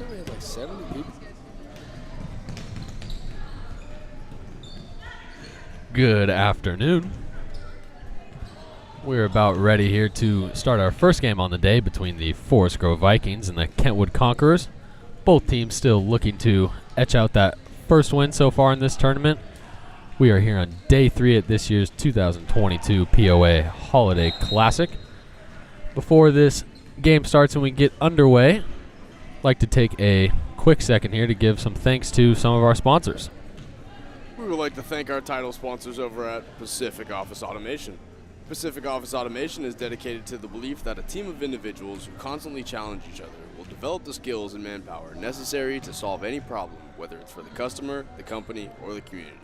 yesterday we had like 70 people. Good afternoon. We're about ready here to start our first game on the day between the Forest Grove Vikings and the Kentwood Conquerors. Both teams still looking to etch out that first win so far in this tournament. We are here on day 3 at this year's 2022 POA Holiday Classic. Before this game starts and we get underway, I'd like to take a quick second here to give some thanks to some of our sponsors. We would like to thank our title sponsors over at Pacific Office Automation. Pacific Office Automation is dedicated to the belief that a team of individuals who constantly challenge each other will develop the skills and manpower necessary to solve any problem, whether it's for the customer, the company, or the community.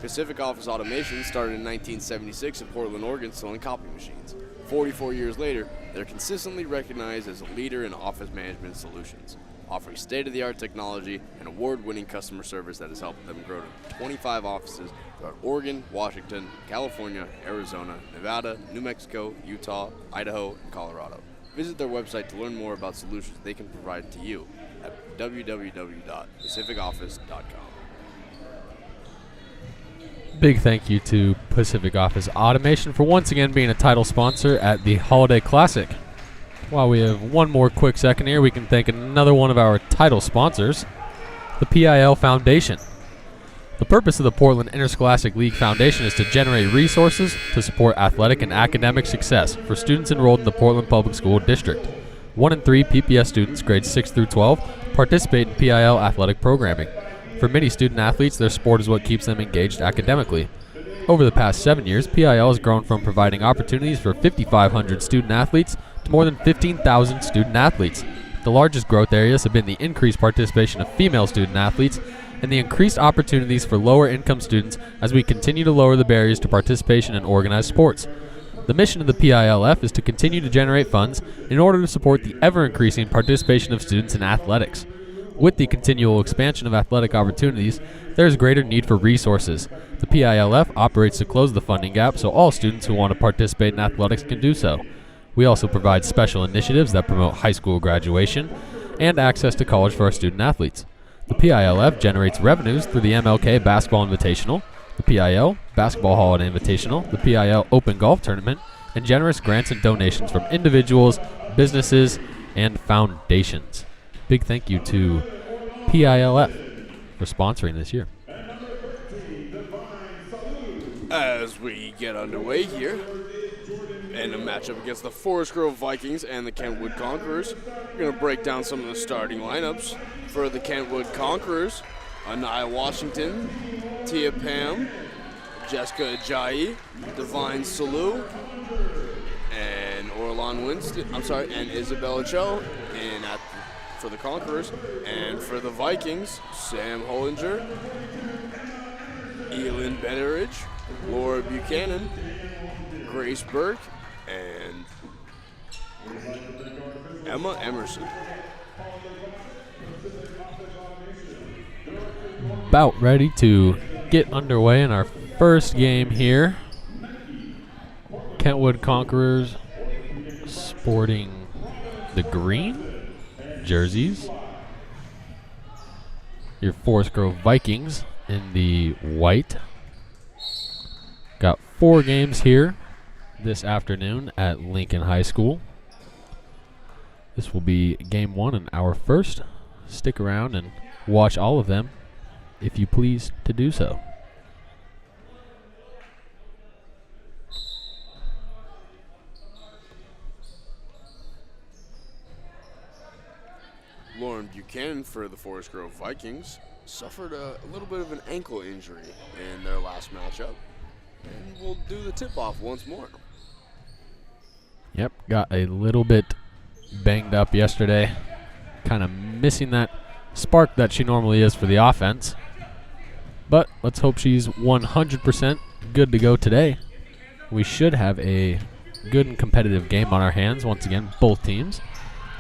Pacific Office Automation started in 1976 in Portland, Oregon, selling copy machines. 44 years later, they're consistently recognized as a leader in office management solutions, offering state-of-the-art technology and award-winning customer service that has helped them grow to 25 offices throughout Oregon, Washington, California, Arizona, Nevada, New Mexico, Utah, Idaho, and Colorado. Visit their website to learn more about solutions they can provide to you at www.pacificoffice.com. Big thank you to Pacific Office Automation for once again being a title sponsor at the Holiday Classic. While we have one more quick second here, we can thank another one of our title sponsors, the PIL Foundation. The purpose of the Portland Interscholastic League Foundation is to generate resources to support athletic and academic success for students enrolled in the Portland Public School District. 1 in 3 PPS students, grades 6 through 12, participate in PIL athletic programming. For many student athletes, their sport is what keeps them engaged academically. Over the past 7 years, PIL has grown from providing opportunities for 5,500 student athletes to more than 15,000 student athletes. The largest growth areas have been the increased participation of female student athletes and the increased opportunities for lower-income students as we continue to lower the barriers to participation in organized sports. The mission of the PILF is to continue to generate funds in order to support the ever-increasing participation of students in athletics. With the continual expansion of athletic opportunities, there is greater need for resources. The PILF operates to close the funding gap so all students who want to participate in athletics can do so. We also provide special initiatives that promote high school graduation and access to college for our student athletes. The PILF generates revenues through the MLK Basketball Invitational, the PIL Basketball Holiday Invitational, the PIL Open Golf Tournament, and generous grants and donations from individuals, businesses, and foundations. Big thank you to PILF for sponsoring this year. As we get underway here, in a matchup against the Forest Grove Vikings and the Kentwood Conquerors, we're going to break down some of the starting lineups. For the Kentwood Conquerors, Anaya Washington, Tia Pam, Jessica Ajayi, Divine Salu, and Orlan Winston, and Isabella Cho for the Conquerors. And for the Vikings, Sam Hollinger, Elin Betteridge, Laura Buchanan, Grace Burke, and Emma Emerson. About ready to get underway in our first game here. Kentwood Conquerors sporting the green jerseys. Your Forest Grove Vikings in the white. Got 4 games here this afternoon at Lincoln High School. This will be game 1 and our first. Stick around and watch all of them if you please to do so. Lauren Buchanan for the Forest Grove Vikings suffered a little bit of an ankle injury in their last matchup, and will do the tip-off once more. Yep, got a little bit banged up yesterday. Kind of missing that spark that she normally is for the offense. But let's hope she's 100% good to go today. We should have a good and competitive game on our hands. Once again, both teams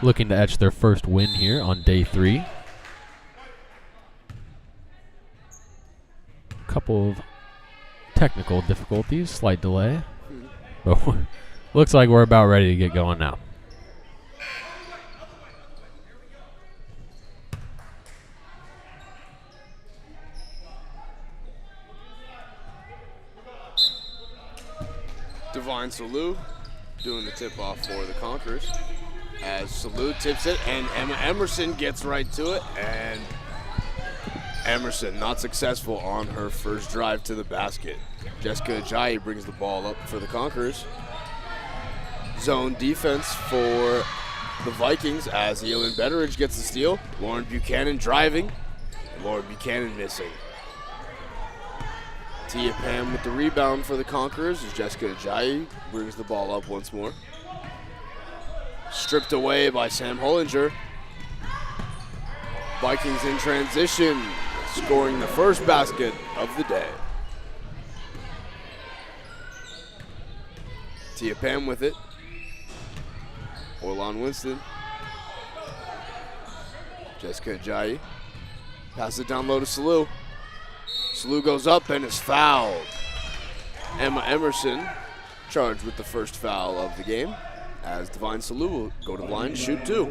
looking to etch their first win here on day 3. Couple of technical difficulties, slight delay. But looks like we're about ready to get going now. Divine Salou doing the tip-off for the Conquerors. As Salou tips it, and Emma Emerson gets right to it, and Emerson not successful on her first drive to the basket. Jessica Ajayi brings the ball up for the Conquerors. Zone defense for the Vikings as Elin Betteridge gets the steal. Lauren Buchanan driving, and Lauren Buchanan missing. Tia Pam with the rebound for the Conquerors as Jessica Ajayi brings the ball up once more. Stripped away by Sam Hollinger. Vikings in transition, scoring the first basket of the day. Tia Pam with it. Orlon Winston. Jessica Ajayi. Passes it down low to Salou. Salou goes up and is fouled. Emma Emerson charged with the first foul of the game as Divine Salou will go to the line, shoot 2.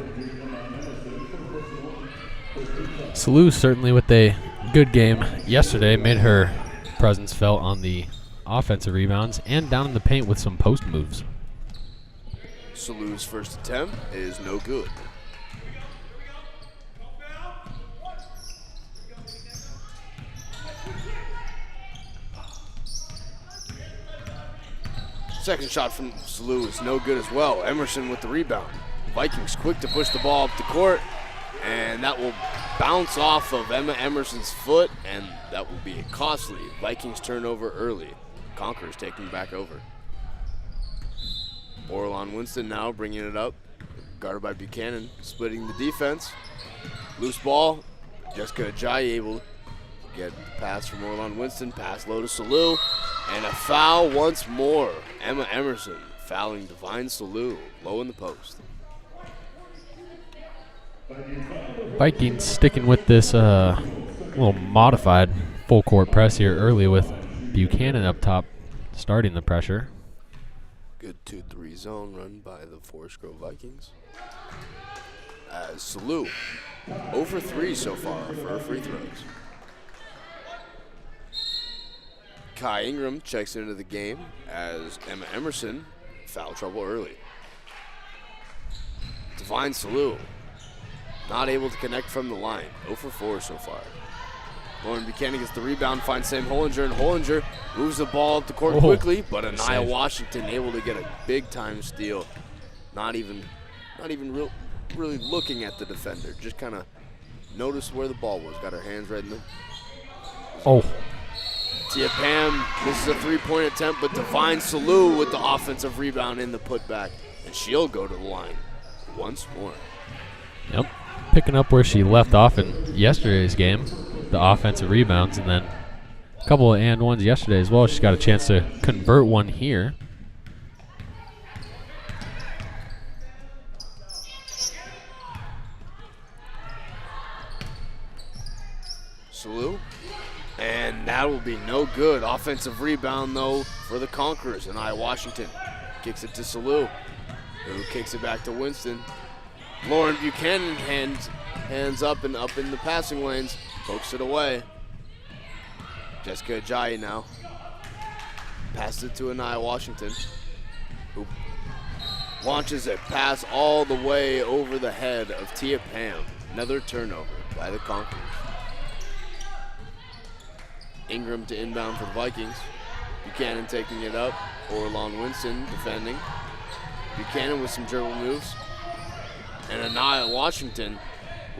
Salou certainly with a good game yesterday, made her presence felt on the offensive rebounds and down in the paint with some post moves. Salou's first attempt is no good. Second shot from Salou is no good as well. Emerson with the rebound. Vikings quick to push the ball up the court, and that will bounce off of Emma Emerson's foot, and that will be costly. Vikings turnover early. Conquerors taking back over. Orlon Winston now bringing it up. Guarded by Buchanan, splitting the defense. Loose ball. Jessica Ajayi able to get the pass from Orlon Winston. Pass low to Salou. And a foul once more. Emma Emerson fouling Divine Salou low in the post. Vikings sticking with this little modified full court press here early with Buchanan up top starting the pressure. Good 2-3 zone run by the Forest Grove Vikings. As Salou, 0 for 3 so far for her free throws. Kai Ingram checks into the game as Emma Emerson foul trouble early. Divine Salou not able to connect from the line, 0 for 4 so far. Lauren Buchanan gets the rebound, finds Sam Hollinger, and Hollinger moves the ball up the court quickly, but Anaya Washington able to get a big-time steal. Not even really looking at the defender, just kind of noticed where the ball was. Got her hands right in the. Oh. Tia Pam misses a three-point attempt, but Divine Salou with the offensive rebound in the putback, and she'll go to the line once more. Yep, picking up where she left off in yesterday's game, the offensive rebounds, and then a couple of and ones yesterday as well. She's got a chance to convert one here. Salou. And that will be no good. Offensive rebound, though, for the Conquerors. Anaya Washington kicks it to Salou, who kicks it back to Winston. Lauren Buchanan hands up and up in the passing lanes, pokes it away. Jessica Ajayi now passes it to Anaya Washington, who launches a pass all the way over the head of Tia Pam. Another turnover by the Conquerors. Ingram to inbound for the Vikings. Buchanan taking it up. Orlon Winston defending. Buchanan with some dribble moves. And Anaya Washington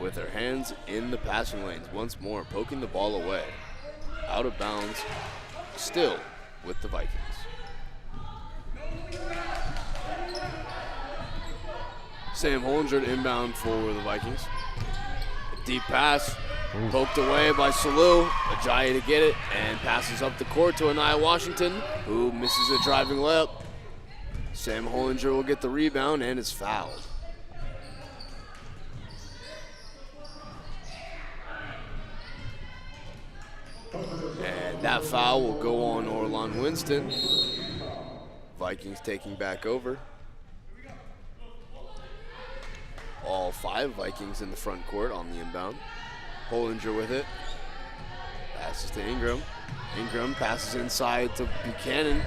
with her hands in the passing lanes once more, poking the ball away. Out of bounds, still with the Vikings. Sam Hollinger to inbound for the Vikings. A deep pass. Poked away by Salou. Ajayi to get it and passes up the court to Anaya Washington, who misses a driving layup. Sam Hollinger will get the rebound and is fouled. And that foul will go on Orlon Winston. Vikings taking back over. All 5 Vikings in the front court on the inbound. Hollinger with it. Passes to Ingram. Ingram passes inside to Buchanan.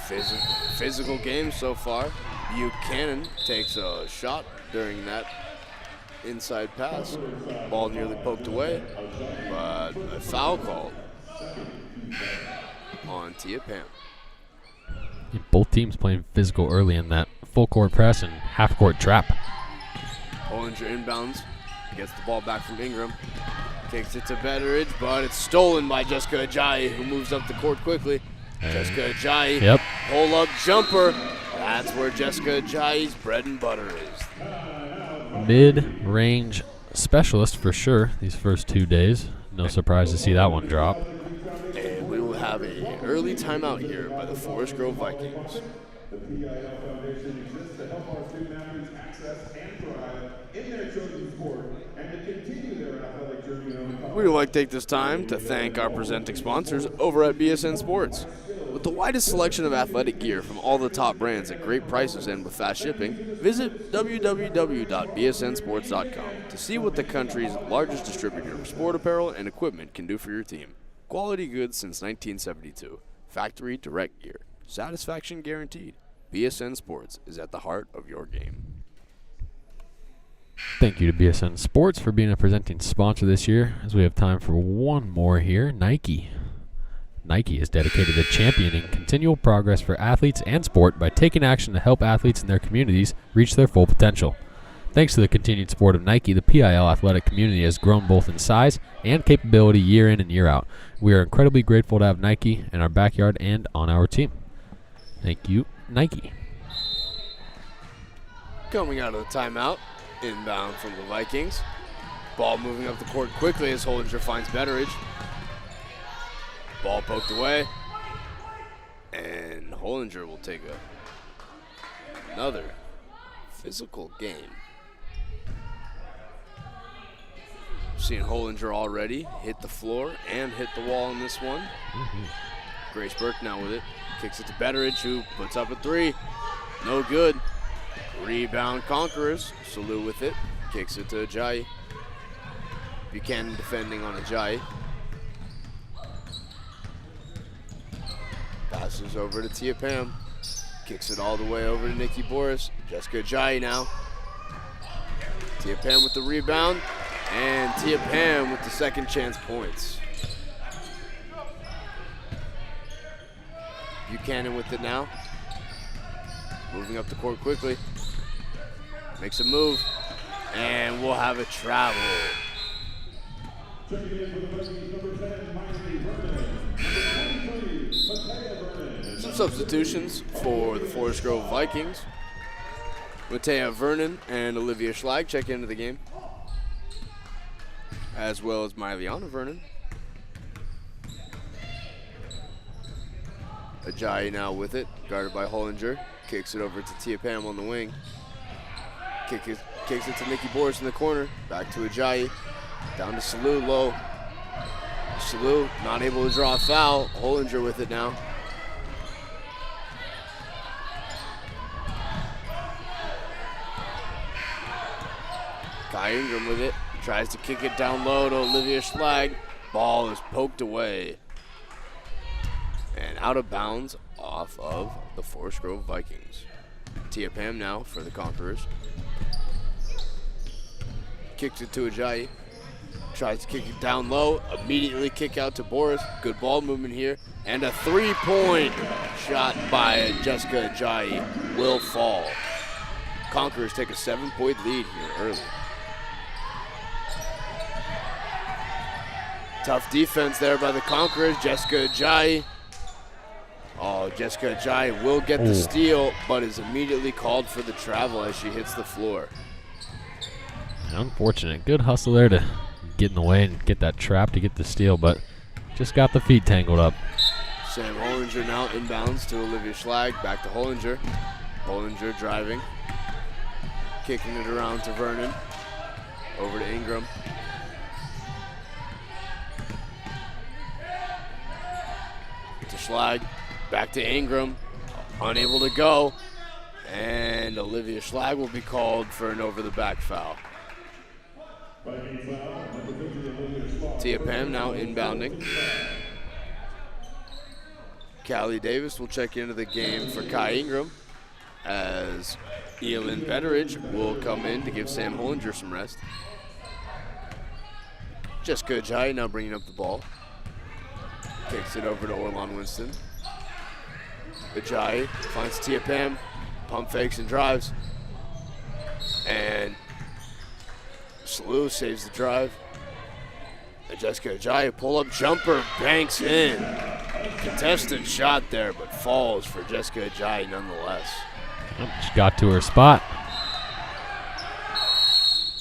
Physical game so far. Buchanan takes a shot during that inside pass. Ball nearly poked away, but a foul called on Tia Pam. Both teams playing physical early in that full court press and half court trap. Hollinger inbounds, gets the ball back from Ingram, kicks it to Betteridge, but it's stolen by Jessica Ajayi, who moves up the court quickly. Jessica Ajayi, pull-up jumper. That's where Jessica Ajayi's bread and butter is. Mid-range specialist for sure these first 2 days. No surprise to see that one drop. And we will have an early timeout here by the Forest Grove Vikings. The PIL Foundation exists to help our student athletes access and thrive in their chosen sport and to continue their athletic journey on the We would like to take this time to thank our presenting sponsors over at BSN Sports. With the widest selection of athletic gear from all the top brands at great prices and with fast shipping, visit www.bsnsports.com to see what the country's largest distributor of sport apparel and equipment can do for your team. Quality goods since 1972. Factory direct gear. Satisfaction guaranteed. BSN Sports is at the heart of your game. Thank you to BSN Sports for being a presenting sponsor this year. As we have time for one more here, Nike. Nike is dedicated to championing continual progress for athletes and sport by taking action to help athletes in their communities reach their full potential. Thanks to the continued support of Nike, the PIL athletic community has grown both in size and capability year in and year out. We are incredibly grateful to have Nike in our backyard and on our team. Thank you, Nike. Coming out of the timeout, inbound from the Vikings. Ball moving up the court quickly as Hollinger finds Betteridge. Ball poked away, and Hollinger will take another physical game. Seeing Hollinger already hit the floor and hit the wall in this one. Grace Burke now with it. Kicks it to Betteridge, who puts up a three. No good. Rebound Conquerors. Salute with it. Kicks it to Ajayi. Buchanan defending on Ajayi. Passes over to Tia Pam. Kicks it all the way over to Nikki Boris. Jessica Ajayi now. Tia Pam with the rebound. And Tia Pam with the second chance points. Buchanan with it now. Moving up the court quickly. Makes a move. And we'll have a travel. Some substitutions for the Forest Grove Vikings. Matea Vernon and Olivia Schlag check into the game, as well as Myliana Vernon. Ajayi now with it, guarded by Hollinger. Kicks it over to Tia Pam on the wing. Kicks it to Nikki Boris in the corner. Back to Ajayi. Down to Salou, low. Salou not able to draw a foul. Hollinger with it now. Kai Ingram with it. Tries to kick it down low to Olivia Schlag. Ball is poked away. And out of bounds off of the Forest Grove Vikings. Tia Pam now for the Conquerors. Kicks it to Ajayi. Tries to kick it down low. Immediately kick out to Boris. Good ball movement here. And a three-point shot by Jessica Ajayi will fall. Conquerors take a 7-point lead here early. Tough defense there by the Conquerors. Jessica Ajayi. Oh, Jessica Ajayi will get the steal, but is immediately called for the travel as she hits the floor. Unfortunate. Good hustle there to get in the way and get that trap to get the steal, but just got the feet tangled up. Sam Hollinger now inbounds to Olivia Schlag. Back to Hollinger. Hollinger driving. Kicking it around to Vernon. Over to Ingram. To Schlag. Back to Ingram. Unable to go. And Olivia Schlag will be called for an over-the-back foul. Tia Pam now inbounding. Callie Davis will check into the game for Kai Ingram, as Elin Betteridge will come in to give Sam Hollinger some rest. Jessica Ajayi now bringing up the ball. Kicks it over to Orlon Winston. Ajayi finds Tia Pam, pump fakes and drives. And Salou saves the drive. And Jessica Ajayi, pull-up jumper, banks in. Contested shot there, but falls for Jessica Ajayi nonetheless. She got to her spot.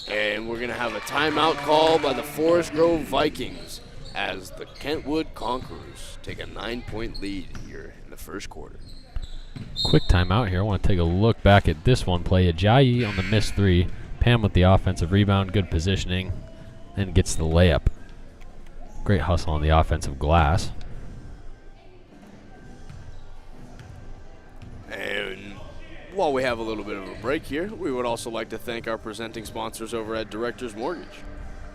And we're going to have a timeout call by the Forest Grove Vikings as the Kentwood Conquerors take a 9-point lead here in the first quarter. Quick timeout here. I want to take a look back at this one play. Ajayi on the missed three. Pam with the offensive rebound, good positioning, and gets the layup. Great hustle on the offensive glass. And while we have a little bit of a break here, we would also like to thank our presenting sponsors over at Directors Mortgage.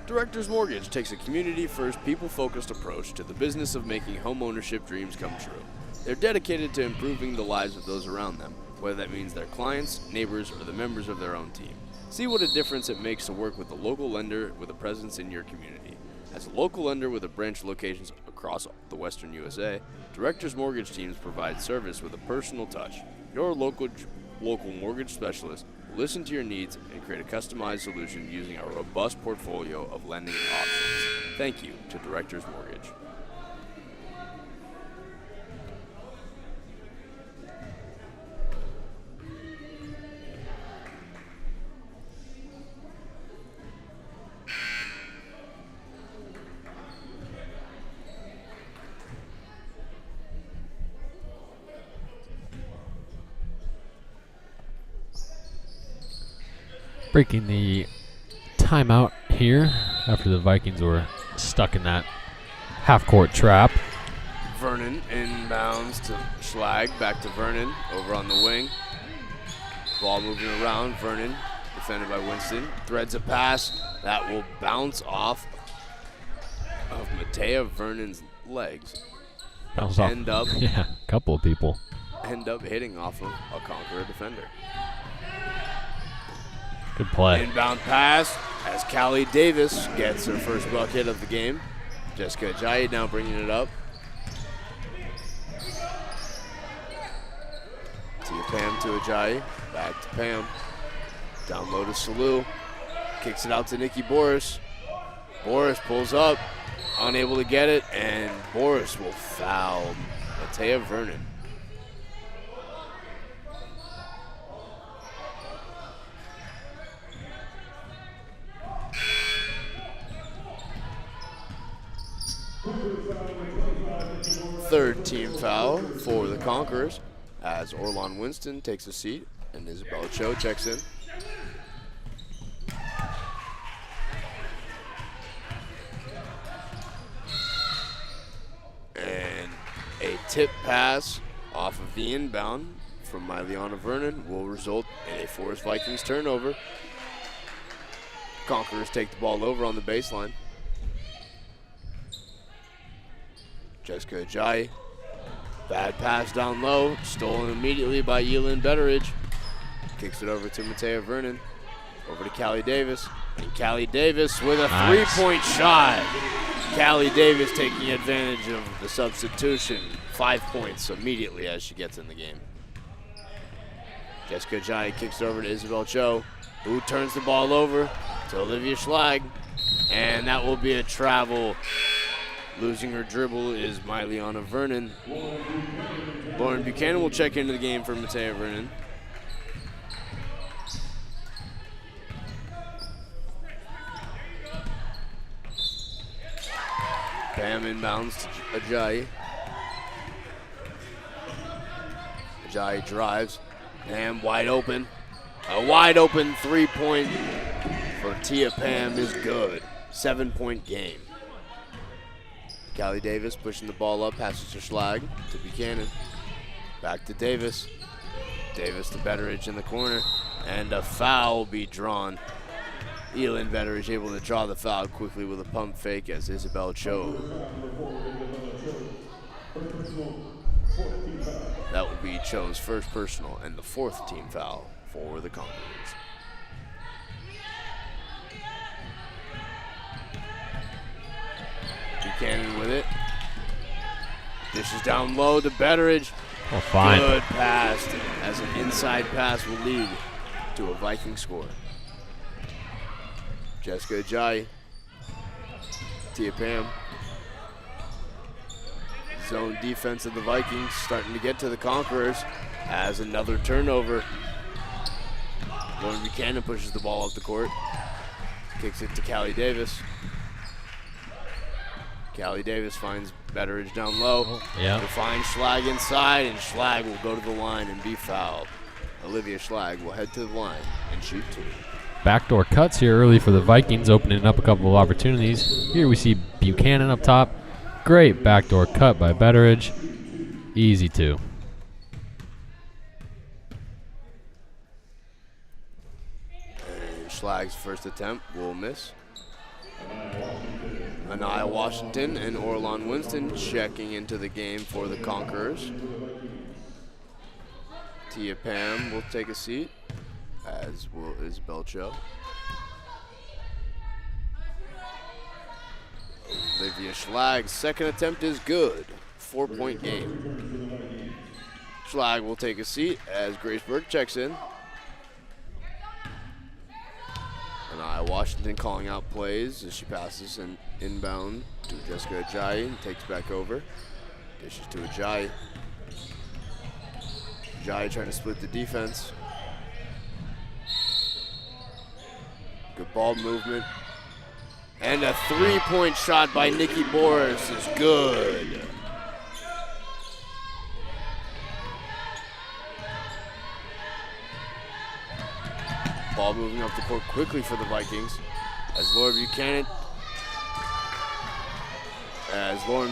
Directors Mortgage takes a community-first, people-focused approach to the business of making home ownership dreams come true. They're dedicated to improving the lives of those around them, whether that means their clients, neighbors, or the members of their own team. See what a difference it makes to work with a local lender with a presence in your community. As a local lender with a branch locations across the western USA, Directors Mortgage teams provide service with a personal touch. Your local mortgage specialist will listen to your needs and create a customized solution using our robust portfolio of lending options. Thank you to Directors Mortgage. Breaking the timeout here after the Vikings were stuck in that half-court trap. Vernon inbounds to Schlag, back to Vernon, over on the wing. Ball moving around, Vernon defended by Winston. Threads a pass that will bounce off of Matea Vernon's legs. Bounce off. Yeah, a couple of people. End up hitting off of a Conqueror defender. Good play. Inbound pass as Callie Davis gets her first bucket of the game. Jessica Ajayi now bringing it up. Tia Pam to Ajayi. Back to Pam. Down low to Salou. Kicks it out to Nikki Boris. Boris pulls up. Unable to get it. And Boris will foul Matea Vernon. Third team foul for the Conquerors as Orlon Winston takes a seat and Isabella Cho checks in. And a tip pass off of the inbound from Myliana Vernon will result in a Forest Vikings turnover. Conquerors take the ball over on the baseline. Jessica Ajayi, bad pass down low, stolen immediately by Elin Betteridge. Kicks it over to Matea Vernon, over to Callie Davis, and Callie Davis with a three-point shot. Callie Davis taking advantage of the substitution, 5 points immediately as she gets in the game. Jessica Ajayi kicks it over to Isabel Cho, who turns the ball over to Olivia Schlag, and that will be a travel. Losing her dribble is Myliana Vernon. Lauren Buchanan will check into the game for Matea Vernon. Pam inbounds to Ajayi. Ajayi drives. Pam wide open. A wide open three-point for Tia Pam is good. 7-point game. Callie Davis pushing the ball up, passes to Schlag, to Buchanan. Back to Davis. Davis to Betteridge in the corner. And a foul will be drawn. Elin Betteridge able to draw the foul quickly with a pump fake as Isabel Cho That will be Cho's first personal and the 4th team foul for the Conquerors. Buchanan with it. Dishes down low to Betteridge. Oh, fine. Good pass as an inside pass will lead to a Viking score. Jessica Ajayi. Tia Pam. Zone defense of the Vikings starting to get to the Conquerors as another turnover. Lauren Buchanan pushes the ball up the court. Kicks it to Callie Davis. Callie Davis finds Betteridge down low. Yeah. To find Schlag inside, and Schlag will go to the line and be fouled. Olivia Schlag will head to the line and shoot 2. Backdoor cuts here early for the Vikings, opening up a couple of opportunities. Here we see Buchanan up top. Great backdoor cut by Betteridge. Easy 2. And Schlag's first attempt will miss. Anaya Washington and Orlon Winston checking into the game for the Conquerors. Tia Pam will take a seat, as will Isabel Cho. Olivia Schlag's second attempt is good. 4-point game. Schlag will take a seat as Grace Burke checks in. Anaya Washington calling out plays as she passes an inbound to Jessica Ajayi and takes back over. Dishes to Ajayi. Ajayi trying to split the defense. Good ball movement. And a 3-point shot by Nikki Boris is good. Ball moving up the court quickly for the Vikings as Lauren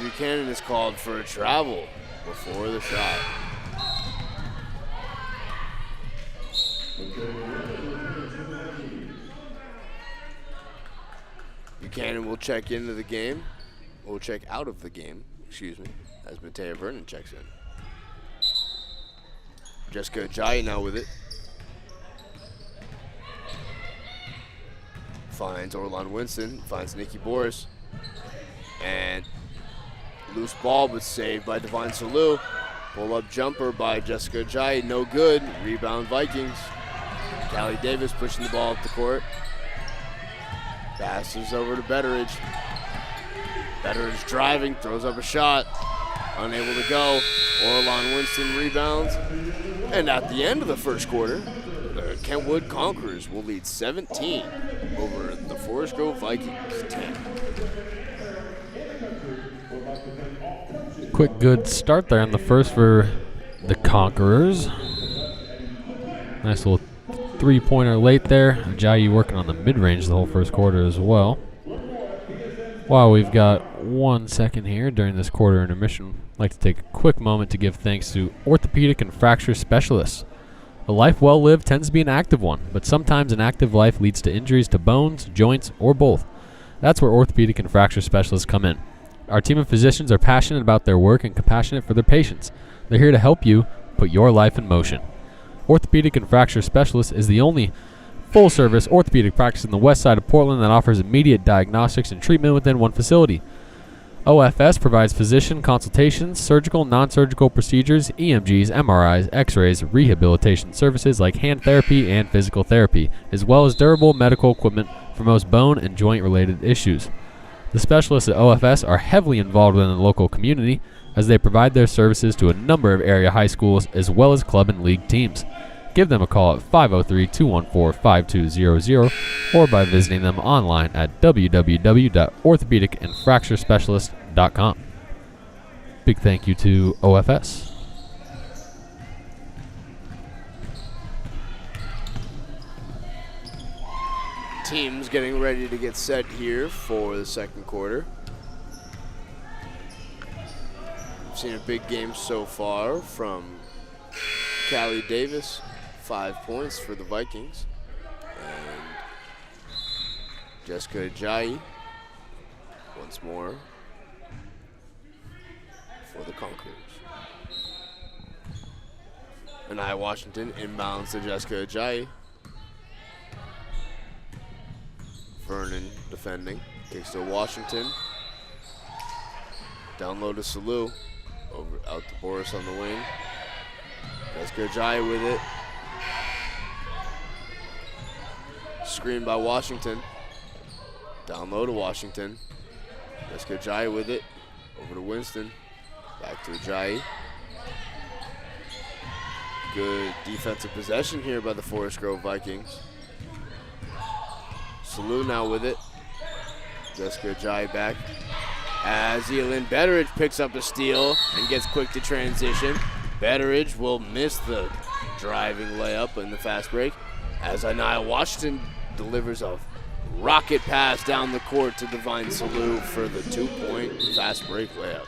Buchanan is called for a travel before the shot. Buchanan will check into the game. Will check out of the game, excuse me, as Matea Vernon checks in. Jessica Ajayi now with it. Finds Orlon Winston, finds Nikki Boris. And loose ball, but saved by Devine Salou. Pull-up jumper by Jessica Ajayi, no good. Rebound Vikings. Callie Davis pushing the ball up the court. Passes over to Betteridge. Betteridge driving, throws up a shot. Unable to go. Orlon Winston rebounds. And at the end of the first quarter, the Kentwood Conquerors will lead 17 over the Forest Grove Vikings 10. Quick good start there in the first for the Conquerors. Nice little 3-pointer late there. Ajayi working on the mid-range the whole first quarter as well. While we've got 1 second here during this quarter intermission, I'd like to take a quick moment to give thanks to orthopedic and fracture specialists. A life well lived tends to be an active one, but sometimes an active life leads to injuries to bones, joints, or both. That's where orthopedic and fracture specialists come in. Our team of physicians are passionate about their work and compassionate for their patients. They're here to help you put your life in motion. Orthopedic and Fracture Specialist is the only full-service orthopedic practice in the west side of Portland that offers immediate diagnostics and treatment within one facility. OFS provides physician consultations, surgical, non-surgical procedures, EMGs, MRIs, X-rays, rehabilitation services like hand therapy and physical therapy, as well as durable medical equipment for most bone and joint-related issues. The specialists at OFS are heavily involved in the local community as they provide their services to a number of area high schools as well as club and league teams. Give them a call at 503-214-5200 or by visiting them online at www.orthopedicandfracturespecialist.com. Big thank you to OFS. Teams getting ready to get set here for the second quarter. We've seen a big game so far from Callie Davis, 5 points for the Vikings. And Jessica Ajayi, once more, for the Conquerors. Anaya Washington inbounds to Jessica Ajayi. Vernon defending. Kicks to Washington. Down low to Salou. Out to Boris on the wing. Jessica Ajayi with it. Screen by Washington. Down low to Washington. Jessica Ajayi with it. Over to Winston. Back to Ajayi. Good defensive possession here by the Forest Grove Vikings. Salou now with it. Jessica Ajayi back. As Elin Betteridge picks up a steal and gets quick to transition. Betteridge will miss the driving layup in the fast break. As Anaya Washington delivers a rocket pass down the court to Divine Salou for the 2-point fast break layup.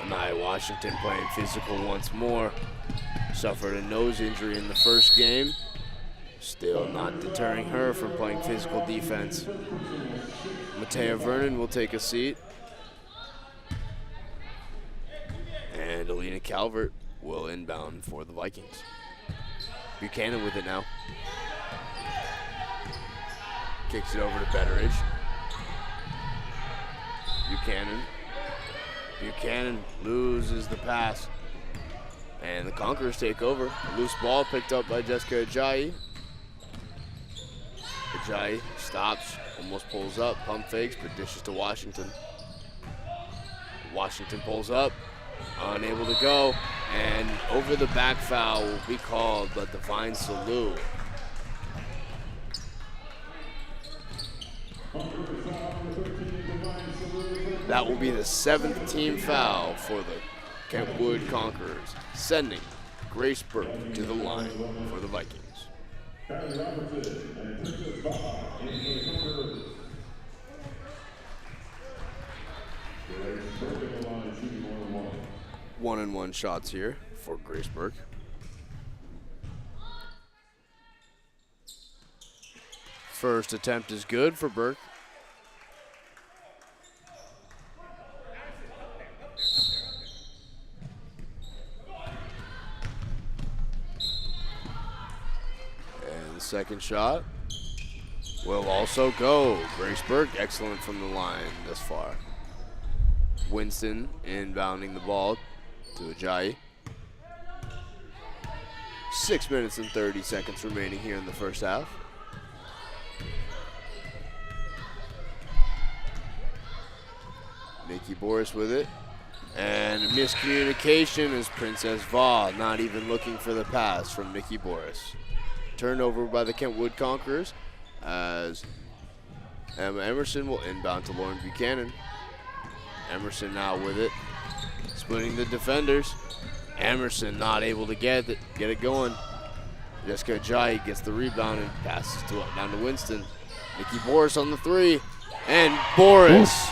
Anaya Washington playing physical once more. Suffered a nose injury in the first game. Still not deterring her from playing physical defense. Matea Vernon will take a seat. And Alina Calvert will inbound for the Vikings. Buchanan with it now. Kicks it over to Betteridge. Buchanan loses the pass. And the Conquerors take over. A loose ball picked up by Jessica Ajayi. Ajayi stops, almost pulls up, pump fakes, but dishes to Washington. Washington pulls up, unable to go, and over the back foul will be called by Divine Salou. That will be the 7th team foul for the Kentwood Conquerors, sending Grace Burke to the line for the Vikings. One-and-one shots here for Grace Burke. First attempt is good for Burke. Second shot will also go. Grace Burke, excellent from the line thus far. Winston inbounding the ball to Ajayi. 6 minutes and 30 seconds remaining here in the first half. Nikki Boris with it. And a miscommunication as Princess Va not even looking for the pass from Nikki Boris. Turnover by the Kentwood Conquerors as Emma Emerson will inbound to Lauren Buchanan. Emerson now with it, splitting the defenders. Emerson not able to get it going. Jessica Ajayi gets the rebound and passes down to Winston. Nikki Boris on the 3, and Boris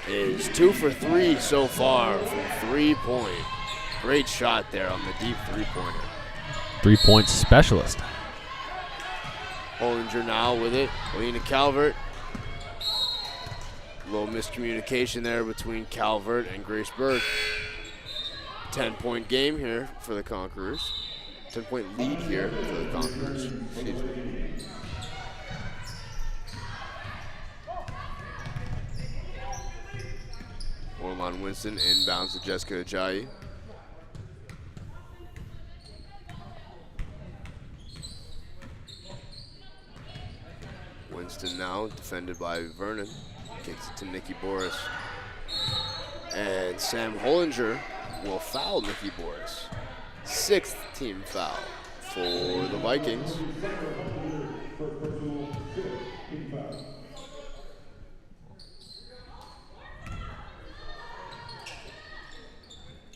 is 2 for 3 so far from 3-point. Great shot there on the deep 3-pointer. 3-point specialist. Hollinger now with it. Alina Calvert. A little miscommunication there between Calvert and Grace Burke. 10-point game here for the Conquerors. 10-point lead here for the Conquerors. Excuse me. Orlon Winston inbounds to Jessica Ajayi. Winston now defended by Vernon. Kicks it to Nikki Boris. And Sam Hollinger will foul Nikki Boris. 6th team foul for the Vikings.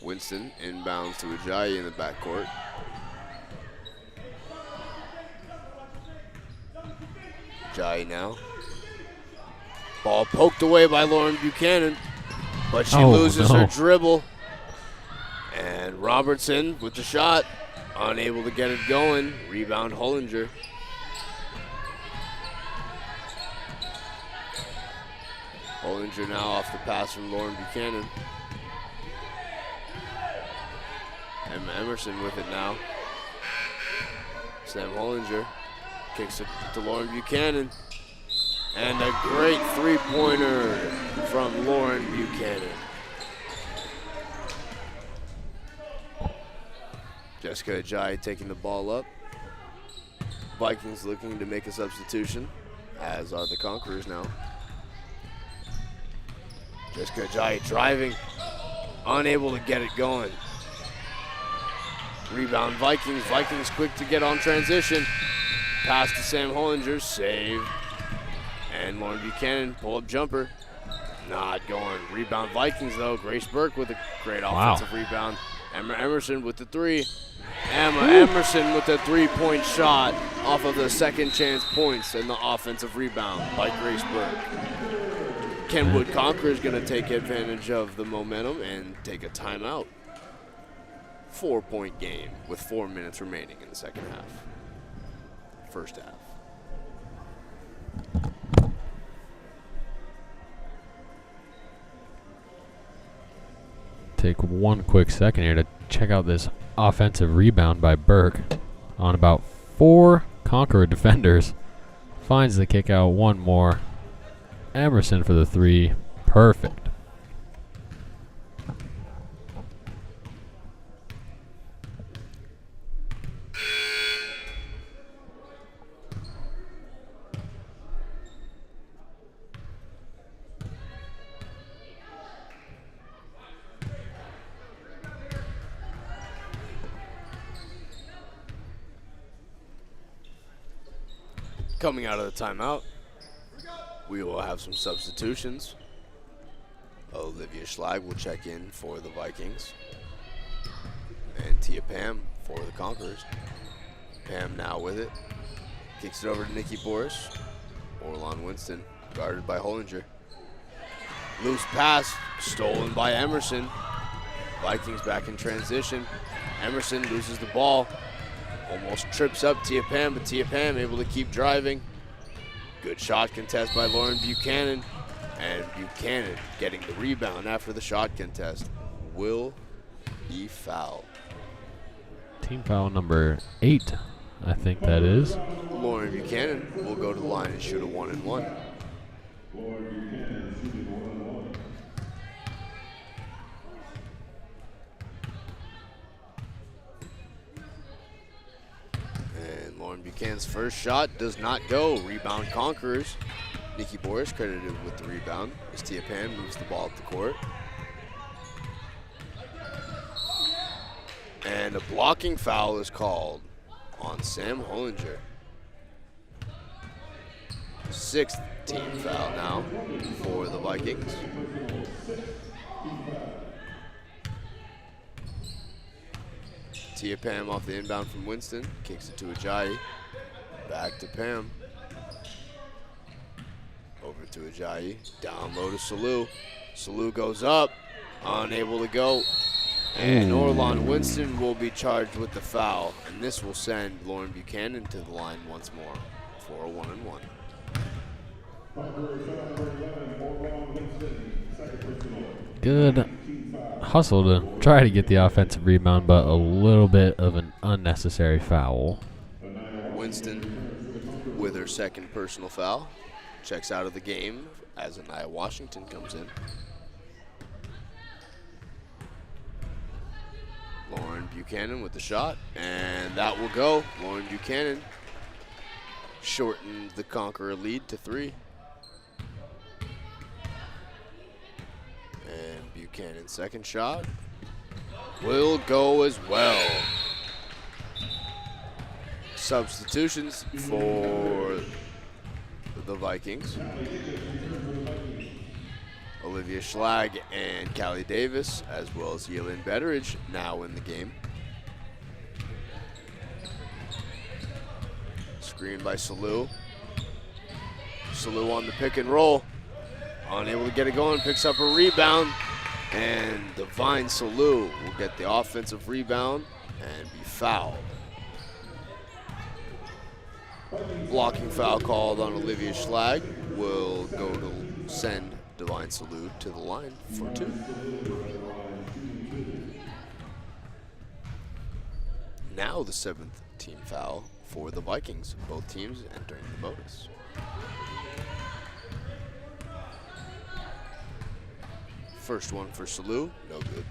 Winston inbounds to Ajayi in the backcourt. Ajayi now. Ball poked away by Lauren Buchanan, but she loses her dribble. And Robertson with the shot, unable to get it going. Rebound Hollinger. Hollinger now off the pass from Lauren Buchanan. Emma Emerson with it now. Sam Hollinger kicks it to Lauren Buchanan. And a great three-pointer from Lauren Buchanan. Jessica Ajayi taking the ball up. Vikings looking to make a substitution, as are the Conquerors now. Jessica Ajayi driving, unable to get it going. Rebound Vikings. Vikings quick to get on transition. Pass to Sam Hollinger, save. And Lauren Buchanan, pull-up jumper. Not going. Rebound Vikings though. Grace Burke with a great offensive rebound. Emma Emerson with the three. Emma Emerson with a three-point shot off of the second chance points and the offensive rebound by Grace Burke. Kentwood Conquerors going to take advantage of the momentum and take a timeout. 4-point game with 4 minutes remaining in the second half. First half. Take one quick second here to check out this offensive rebound by Burke on about 4 Conqueror defenders. Finds the kick out, one more. Emerson for the three. Perfect. Coming out of the timeout, we will have some substitutions. Olivia Schlag will check in for the Vikings. And Tia Pam for the Conquerors. Pam now with it. Kicks it over to Nikki Boris. Orlon Winston guarded by Hollinger. Loose pass stolen by Emerson. Vikings back in transition. Emerson loses the ball. Almost trips up Tia Pam, but Tia Pam able to keep driving. Good shot contest by Lauren Buchanan. And Buchanan getting the rebound after the shot contest will be fouled. Team foul number 8, I think that is. Lauren Buchanan will go to the line and shoot a 1-and-1. And Lauren Buchanan's first shot does not go. Rebound Conquerors. Nikki Boris credited with the rebound as Tia Pan moves the ball up the court. And a blocking foul is called on Sam Hollinger. 6th team foul now for the Vikings. Tia Pam off the inbound from Winston, kicks it to Ajayi. Back to Pam. Over to Ajayi, down low to Salou. Salou goes up, unable to go. And Orlon Winston will be charged with the foul, and this will send Lauren Buchanan to the line once more for a 1-and-1. Good hustle to try to get the offensive rebound, but a little bit of an unnecessary foul. Winston with her second personal foul. Checks out of the game as Anaya Washington comes in. Lauren Buchanan with the shot, and that will go. Lauren Buchanan shortened the Conqueror lead to 3. And Buchanan's second shot will go as well. Substitutions for the Vikings. Olivia Schlag and Callie Davis, as well as Yelin Betteridge, now in the game. Screen by Salou. Salou on the pick and roll. Unable to get it going, picks up a rebound. And Divine Salou will get the offensive rebound and be fouled. Blocking foul called on Olivia Schlag will go to send Divine Salute to the line for 2. Now the 7th team foul for the Vikings. Both teams entering the bonus. First one for Salute, no good.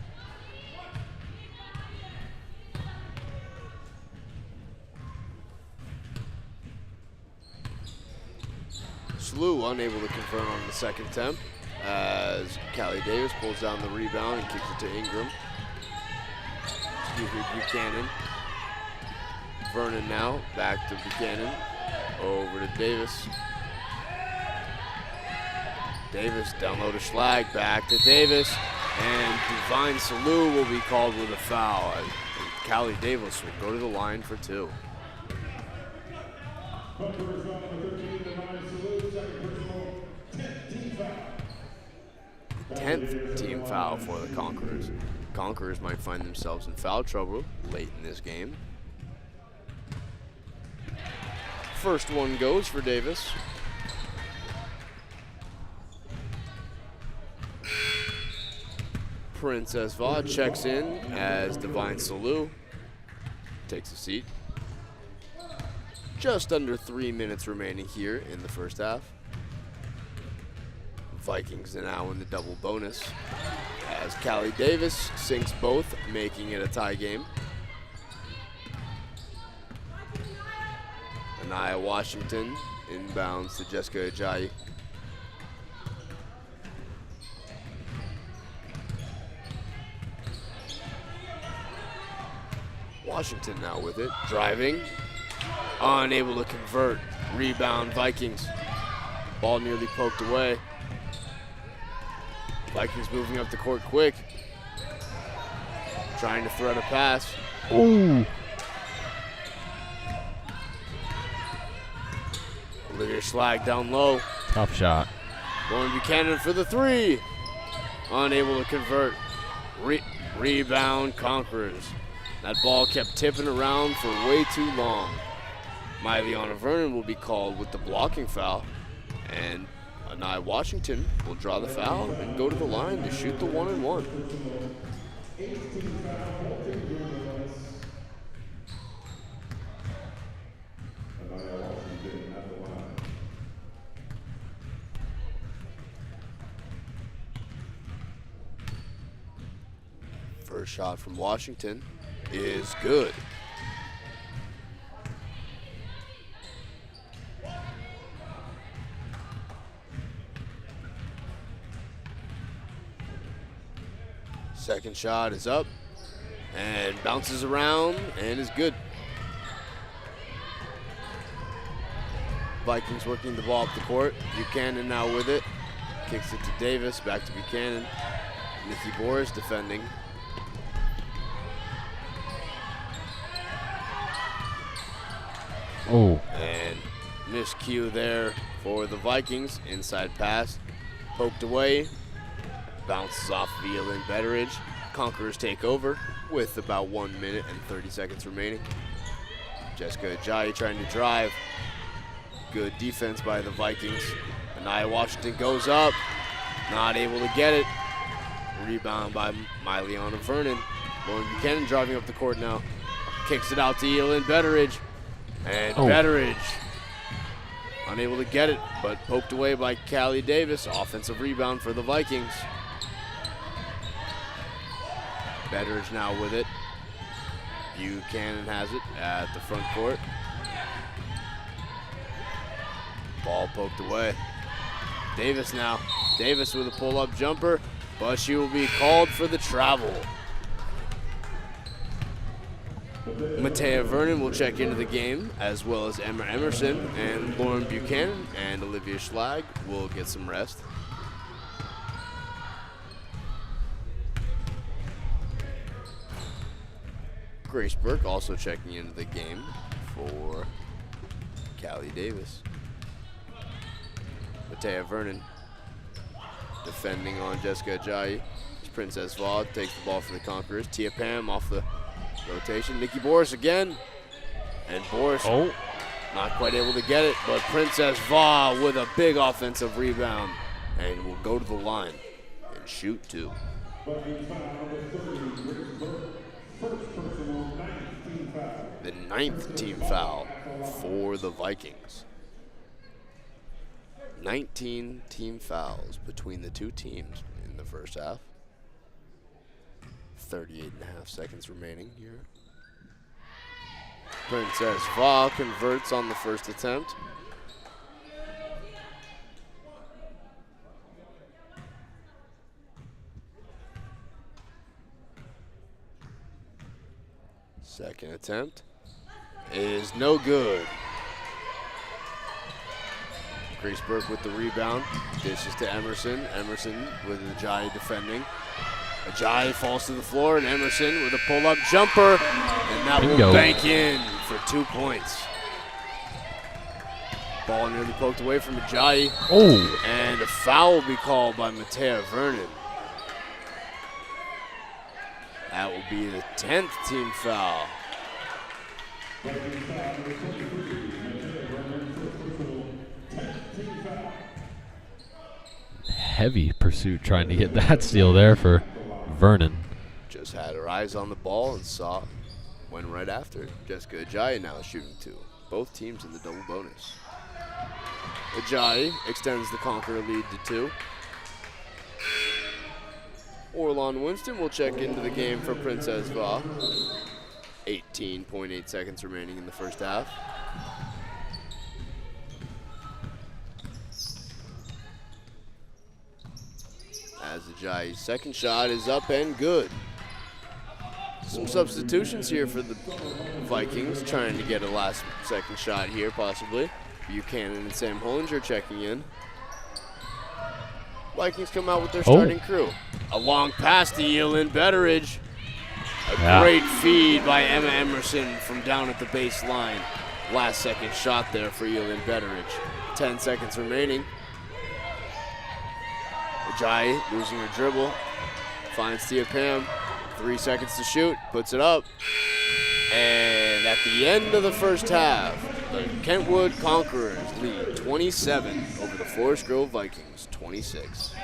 Salute unable to convert on the second attempt as Callie Davis pulls down the rebound and kicks it to Ingram. Excuse me, Buchanan. Vernon now, back to Buchanan, over to Davis. Davis down low to Schlag, back to Davis, and Divine Salute will be called with a foul. And Callie Davis will go to the line for 2. 10th team foul for the Conquerors. Conquerors might find themselves in foul trouble late in this game. First one goes for Davis. Princess Vaught checks in as Divine Salute takes a seat. Just under 3 minutes remaining here in the first half. Vikings are now in the double bonus as Callie Davis sinks both, making it a tie game. Anaya Washington inbounds to Jessica Ajayi. Washington now with it, driving, unable to convert. Rebound Vikings. Ball nearly poked away. Vikings moving up the court quick. Trying to thread a pass. Ooh. Olivia Schlag down low. Tough shot. Lauren Buchanan for the 3. Unable to convert. Rebound Conquerors. That ball kept tipping around for way too long. Myliana Vernon will be called with the blocking foul. And Anaya Washington will draw the foul and go to the line to shoot the 1-and-1. First shot from Washington is good. Second shot is up and bounces around and is good. Vikings working the ball up the court. Buchanan now with it. Kicks it to Davis, back to Buchanan. Nikki Boris defending. Oh. And miscue there for the Vikings. Inside pass, poked away. Bounces off Violin Betteridge. Conquerors take over with about 1 minute and 30 seconds remaining. Jessica Ajayi trying to drive. Good defense by the Vikings. Anaya Washington goes up. Not able to get it. Rebound by Myliana Vernon. Lauren Buchanan driving up the court now. Kicks it out to Violin Betteridge. And Betteridge unable to get it, but poked away by Callie Davis. Offensive rebound for the Vikings. Betteridge now with it. Buchanan has it at the front court. Ball poked away. Davis now. Davis with a pull-up jumper, but she will be called for the travel. Matea Vernon will check into the game, as well as Emma Emerson, and Lauren Buchanan and Olivia Schlag will get some rest. Grace Burke also checking into the game for Callie Davis. Matea Vernon defending on Jessica Ajayi. Princess Vaught takes the ball for the Conquerors. Tia Pam off the rotation. Nikki Boris again. And Boris not quite able to get it, but Princess Vaught with a big offensive rebound. and will go to the line and shoot 2. The 9th team foul for the Vikings. 19 team fouls between the two teams in the first half. 38.5 seconds remaining here. Princess Va converts on the first attempt. Second attempt is no good. Grace Burke with the rebound. Dishes to Emerson. Emerson with Ajayi defending. Ajayi falls to the floor, and Emerson with a pull-up jumper, and that Bingo. will bank in for 2 points. Ball nearly poked away from Ajayi. Oh, And a foul will be called by Matea Vernon. That will be the 10th team foul. heavy pursuit trying to get that steal there for Vernon. Just had her eyes on the ball and saw, went right after. Jessica Ajayi now shooting 2. Both teams in the double bonus. Ajayi extends the Conqueror lead to 2. Orlon Winston will check into the game for Princess Va. 18.8 seconds remaining in the first half. As Ajayi's second shot is up and good. Some substitutions here for the Vikings, trying to get a last second shot here possibly. Buchanan and Sam Hollinger checking in. Vikings come out with their starting crew. A long pass to Yelin Betteridge. A great feed by Emma Emerson from down at the baseline. Last second shot there for Yelin Betteridge. 10 seconds remaining. Ajayi losing her dribble. Finds Tia Pam. 3 seconds to shoot. Puts it up. And at the end of the first half, the Kentwood Conquerors lead 27 over the Forest Grove Vikings 26.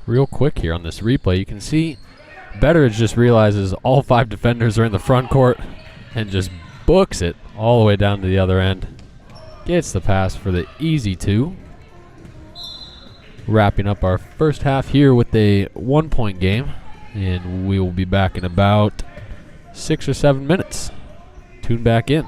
Real quick here on this replay, you can see Betteridge just realizes all 5 defenders are in the front court and just books it all the way down to the other end. Gets the pass for the easy 2. Wrapping up our first half here with a 1-point game, and we will be back in about 6 or 7 minutes. Tune back in.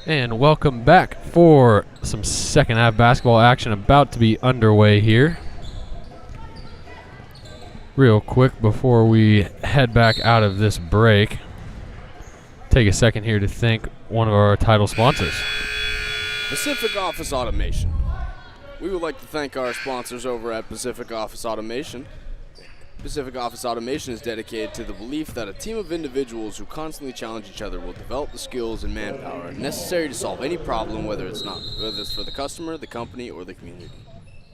And welcome back for some second half basketball action about to be underway here. Real quick before we head back out of this break, take a second here to thank one of our title sponsors. Pacific Office Automation. We would like to thank our sponsors over at Pacific Office Automation. Pacific Office Automation is dedicated to the belief that a team of individuals who constantly challenge each other will develop the skills and manpower necessary to solve any problem, whether it's for the customer, the company, or the community.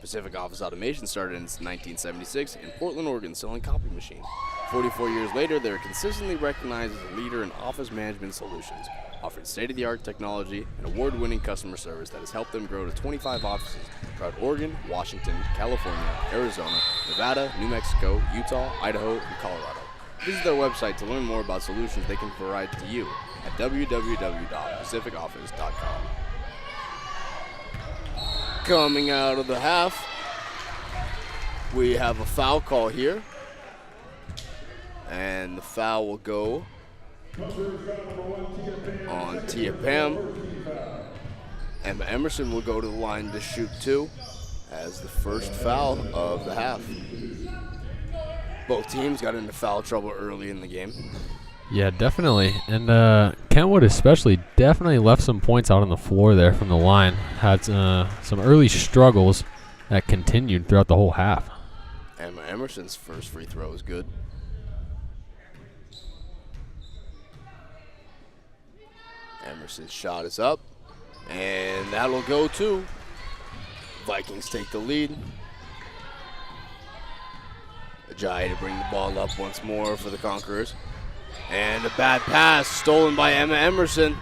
Pacific Office Automation started in 1976 in Portland, Oregon, selling copy machines. 44 years later, they are consistently recognized as a leader in office management solutions, offering state-of-the-art technology and award-winning customer service that has helped them grow to 25 offices throughout Oregon, Washington, California, Arizona, Nevada, New Mexico, Utah, Idaho, and Colorado. Visit their website to learn more about solutions they can provide to you at www.pacificoffice.com. Coming out of the half, we have a foul call here, and the foul will go on Tia Pam. Emma Emerson will go to the line to shoot 2 as the first foul of the half. Both teams got into foul trouble early in the game. Yeah, definitely. And Kentwood especially definitely left some points out on the floor there from the line. Had some early struggles that continued throughout the whole half. Emma Emerson's first free throw is good. Emerson's shot is up, and that'll go too. Vikings take the lead. Ajayi to bring the ball up once more for the Conquerors. And a bad pass stolen by Emma Emerson,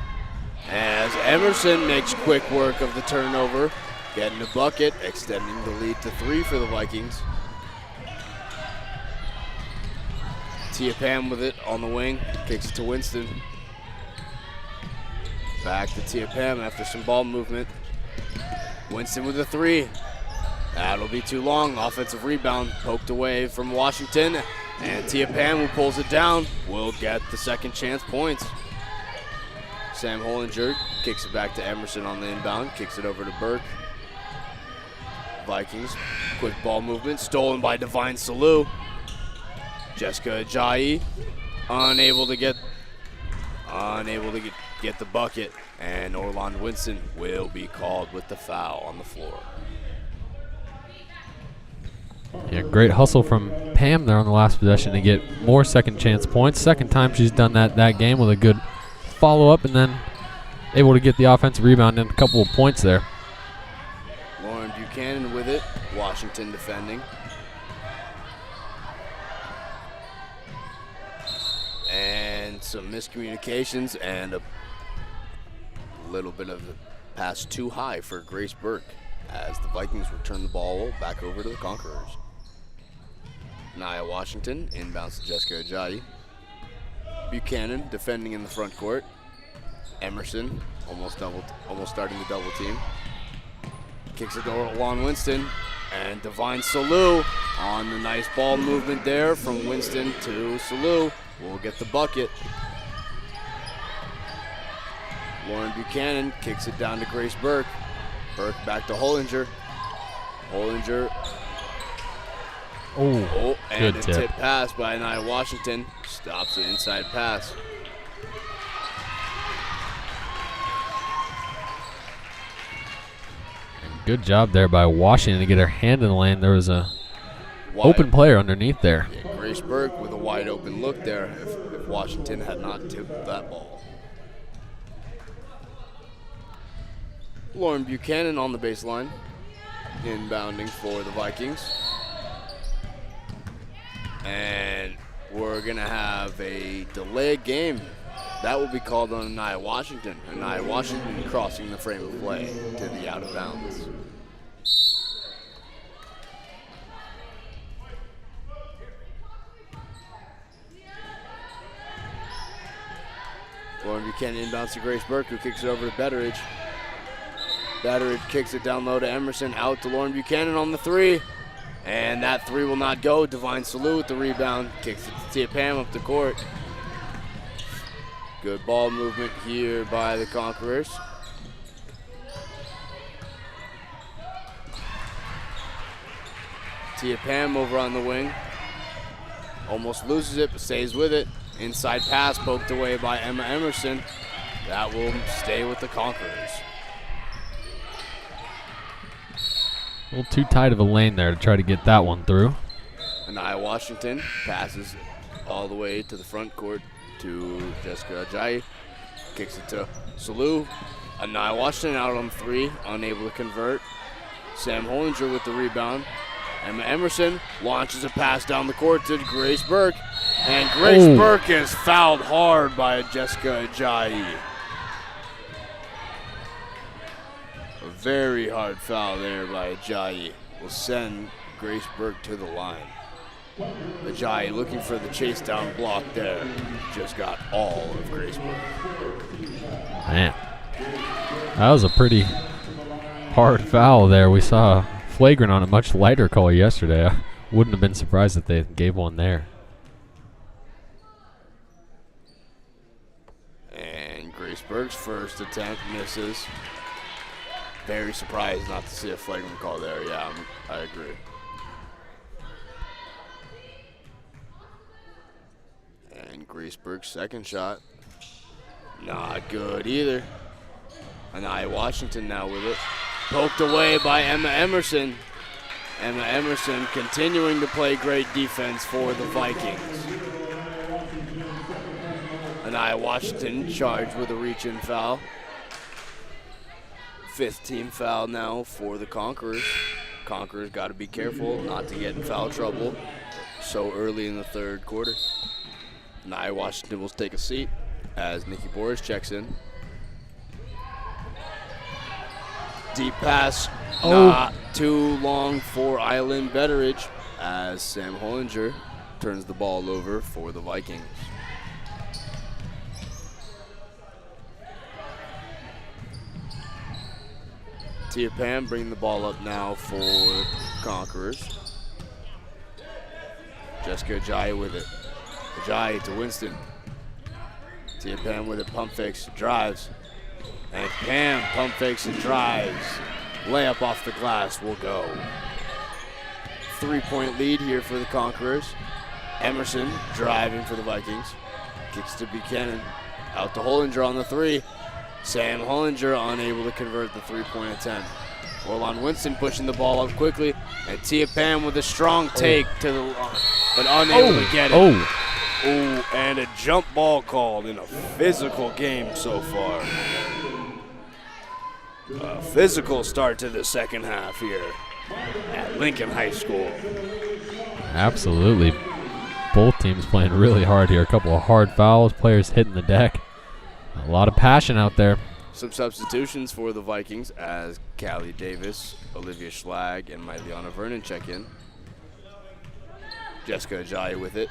as Emerson makes quick work of the turnover, getting a bucket, extending the lead to 3 for the Vikings. Tia Pam with it on the wing, kicks it to Winston. Back to Tia Pam after some ball movement. Winston with a 3. That'll be too long. Offensive rebound poked away from Washington. And Tia Pam, who pulls it down, will get the second chance points. Sam Hollinger kicks it back to Emerson on the inbound, kicks it over to Burke. Vikings, quick ball movement, stolen by Divine Salou. Jessica Ajayi, unable to get the bucket, and Orlando Winston will be called with the foul on the floor. Yeah, great hustle from Pam there on the last possession to get more second chance points. Second time she's done that game with a good follow-up, and then able to get the offensive rebound and a couple of points there. Lauren Buchanan with it, Washington defending. And some miscommunications and a little bit of a pass too high for Grace Burke as the Vikings return the ball back over to the Conquerors. Nia Washington inbounds to Jessica Ajayi. Buchanan defending in the front court. Emerson almost starting the double team. Kicks it to Orlando Winston, and Divine Salou on the nice ball movement there from Winston to Salou will get the bucket. Lauren Buchanan kicks it down to Grace Burke. Burke back to Hollinger. Hollinger. Oh, and good a tip. tip pass by Nia Washington. Stops the inside pass. And good job there by Washington to get her hand in the lane. There was a open player underneath there. Yeah, Grace Burke with a wide open look there if Washington had not tipped that ball. Lauren Buchanan on the baseline, inbounding for the Vikings. And we're going to have a delayed game. That will be called on Nia Washington. And Nia Washington crossing the frame of play to the out of bounds. Lauren Buchanan inbounds to Grace Burke, who kicks it over to Betteridge. Betteridge kicks it down low to Emerson, out to Lauren Buchanan on the 3. And that 3 will not go. Divine Salou with the rebound, kicks it to Tia Pam up the court. Good ball movement here by the Conquerors. Tia Pam over on the wing. Almost loses it, but stays with it. Inside pass poked away by Emma Emerson. That will stay with the Conquerors. A little too tight of a lane there to try to get that one through. Anaya Washington passes all the way to the front court to Jessica Ajayi. Kicks it to Salou. Anaya Washington out on 3, unable to convert. Sam Hollinger with the rebound. Emma Emerson launches a pass down the court to Grace Burke. And Grace Burke is fouled hard by Jessica Ajayi. A very hard foul there by Ajayi will send Grace Burke to the line. Ajayi looking for the chase down block there. Just got all of Grace Burke. Man, that was a pretty hard foul there. We saw a flagrant on a much lighter color yesterday. I wouldn't have been surprised if they gave one there. And Grace Burke's first attempt misses. Very surprised not to see a flagrant call there. Yeah, I agree. And Grace Burke's second shot, not good either. Anaya Washington now with it. Poked away by Emma Emerson. Emma Emerson continuing to play great defense for the Vikings. Anaya Washington charged with a reach-in foul. 5th team foul now for the Conquerors. Conquerors got to be careful not to get in foul trouble so early in the 3rd quarter. Anaya Washington will take a seat as Nikki Boris checks in. Deep pass, not too long for Eileen Betteridge as Sam Hollinger turns the ball over for the Vikings. Tia Pam bringing the ball up now for Conquerors. Jessica Ajayi with it. Ajayi to Winston. Tia Pam with it, pump fakes, drives. And Pam pump fakes and drives. Layup off the glass will go. 3-point lead here for the Conquerors. Emerson driving for the Vikings. Kicks to Buchanan. Out to Hollinger on the 3. Sam Hollinger unable to convert the 3-point attempt. Orlon Winston pushing the ball up quickly. And Tia Pam with a strong take to the line, but unable to get it. And a jump ball called in a physical game so far. A physical start to the second half here at Lincoln High School. Absolutely. Both teams playing really hard here. A couple of hard fouls, players hitting the deck. A lot of passion out there. Some substitutions for the Vikings as Callie Davis, Olivia Schlag, and Myliana Vernon check in. Jessica Ajayi with it.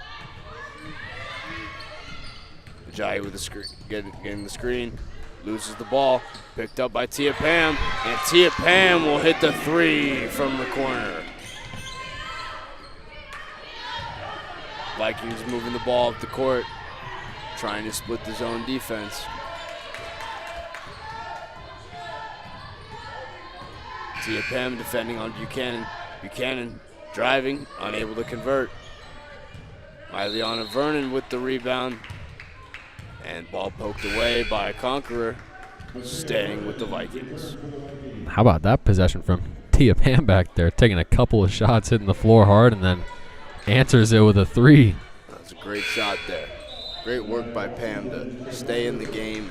Ajayi with the screen, getting the screen, loses the ball, picked up by Tia Pam, and Tia Pam will hit the 3 from the corner. Vikings moving the ball up the court, trying to split the zone defense. Tia Pam defending on Buchanan. Buchanan driving, unable to convert. Myliana Vernon with the rebound. And ball poked away by a Conqueror, staying with the Vikings. How about that possession from Tia Pam back there, taking a couple of shots, hitting the floor hard, and then answers it with a 3. That's a great shot there. Great work by Pam to stay in the game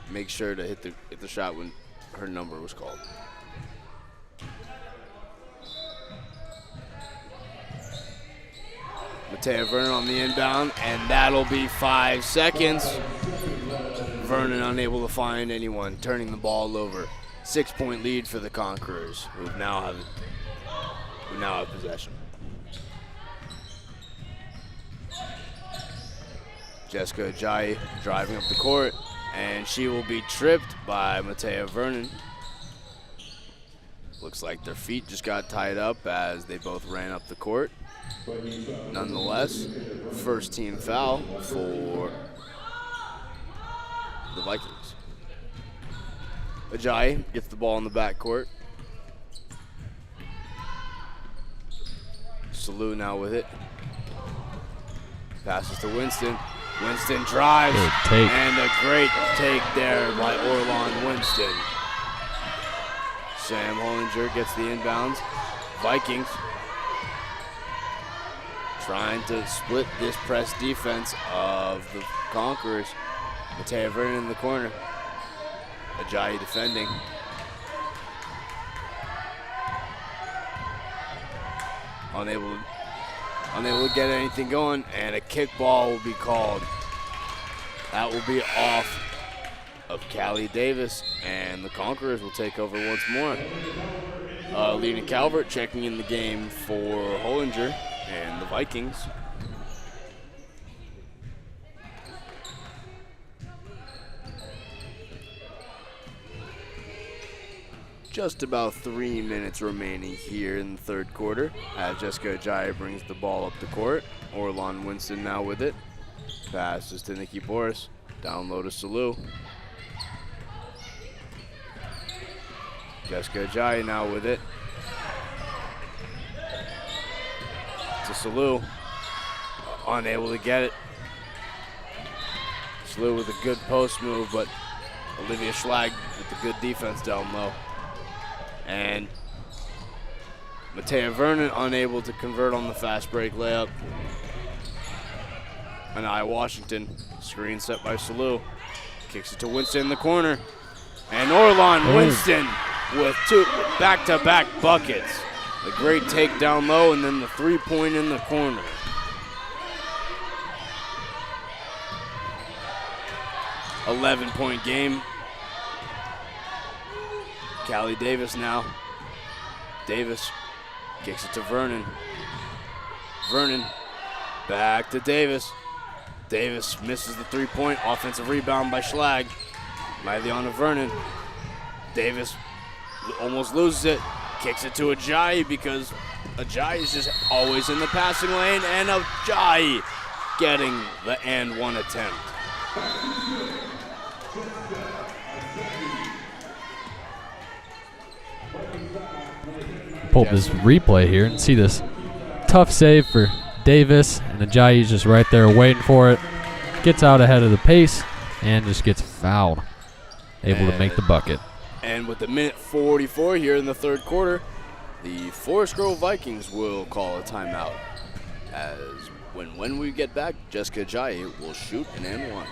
and make sure to hit the shot when her number was called. Matea Vernon on the inbound, and that'll be 5 seconds. Vernon unable to find anyone, turning the ball over. 6-point lead for the Conquerors, who now have possession. Jessica Ajayi driving up the court, and she will be tripped by Matea Vernon. Looks like their feet just got tied up as they both ran up the court. Nonetheless, 1st team foul for the Vikings. Ajayi gets the ball in the backcourt. Salou now with it. Passes to Winston. Winston drives. Good take. And a great take there by Orlon Winston. Sam Hollinger gets the inbounds. Vikings trying to split this press defense of the Conquerors. Mateo Vernon in the corner. Ajayi defending. Unable to get anything going, and a kickball will be called. That will be off of Callie Davis, and the Conquerors will take over once more. Lena Calvert checking in the game for Hollinger and the Vikings. Just about 3 minutes remaining here in the third quarter as Jessica Ajayi brings the ball up the court. Orlon Winston now with it. Passes to Nikki Boris. Down low to Salou. Jessica Ajayi now with it. To Salou. Unable to get it. Salou with a good post move, but Olivia Schlag with the good defense down low. And Mateo Vernon unable to convert on the fast break layup. Anaya Washington, screen set by Salou. Kicks it to Winston in the corner. And Orlon Winston with two back-to-back buckets. The great take down low and then the three-point in the corner. .11 game. Callie Davis now. Davis kicks it to Vernon. Vernon back to Davis. Davis misses the three-point. Offensive rebound by Schlag. By Liana Vernon. Davis almost loses it. Kicks it to Ajayi because Ajayi is just always in the passing lane. And Ajayi getting the and one attempt. Pull up this replay here and see this tough save for Davis, and Ajayi's just right there waiting for it. Gets out ahead of the pace and just gets fouled. Able to make the bucket. And with the minute 44 here in the third quarter, the Forest Grove Vikings will call a timeout. As when we get back, Jessica Ajayi will shoot an and one.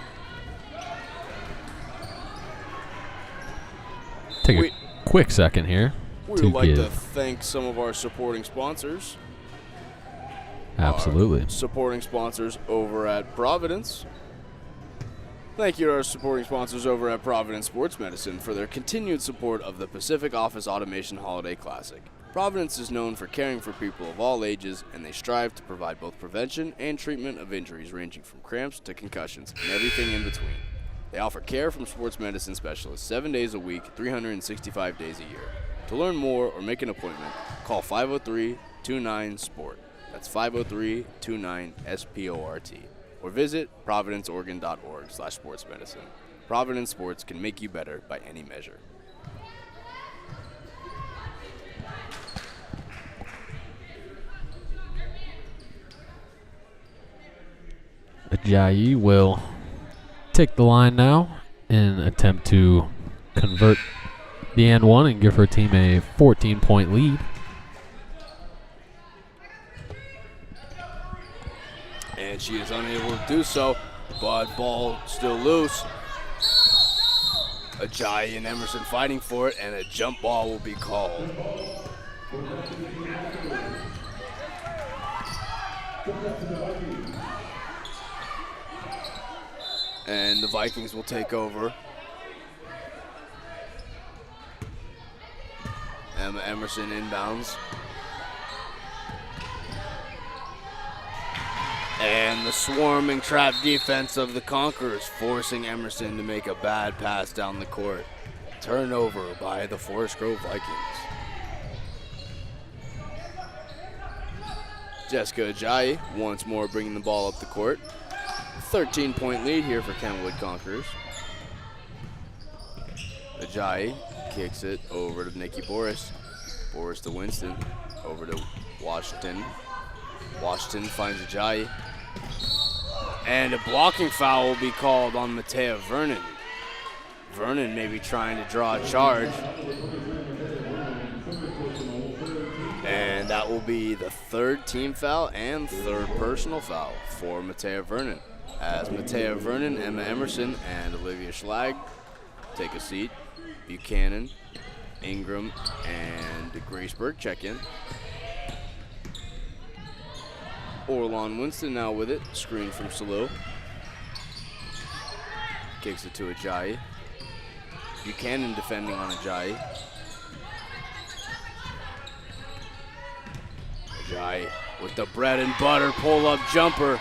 Take a quick second here. We would like to thank some of our supporting sponsors. Absolutely. Supporting sponsors over at Providence. Thank you to our supporting sponsors over at Providence Sports Medicine for their continued support of the Pacific Office Automation Holiday Classic. Providence is known for caring for people of all ages, and they strive to provide both prevention and treatment of injuries ranging from cramps to concussions and everything in between. They offer care from sports medicine specialists 7 days a week, 365 days a year. To learn more or make an appointment, call 503-29-SPORT. That's 503-29-SPORT. Or visit providenceoregon.org/sportsmedicine. Providence Sports can make you better by any measure. Ajayi will take the line now and attempt to convert the and one and give her team a 14-point lead. And she is unable to do so, but ball still loose. Ajayi and Emerson fighting for it, and a jump ball will be called. And the Vikings will take over. Emma Emerson inbounds. And the swarming trap defense of the Conquerors forcing Emerson to make a bad pass down the court. Turnover by the Forest Grove Vikings. Jessica Ajayi once more bringing the ball up the court. 13-point lead here for Kentwood Conquerors. Ajayi kicks it over to Nikki Boris. Boris to Winston. Over to Washington. Washington finds Ajayi. And a blocking foul will be called on Matea Vernon. Vernon may be trying to draw a charge. And that will be the third team foul and third personal foul for Matea Vernon. As Matea Vernon, Emma Emerson, and Olivia Schlag take a seat. Buchanan, Ingram, and Grace Burke check in. Orlon Winston now with it. Screen from Salou. Kicks it to Ajayi. Buchanan defending on Ajayi. Ajayi with the bread and butter pull-up jumper.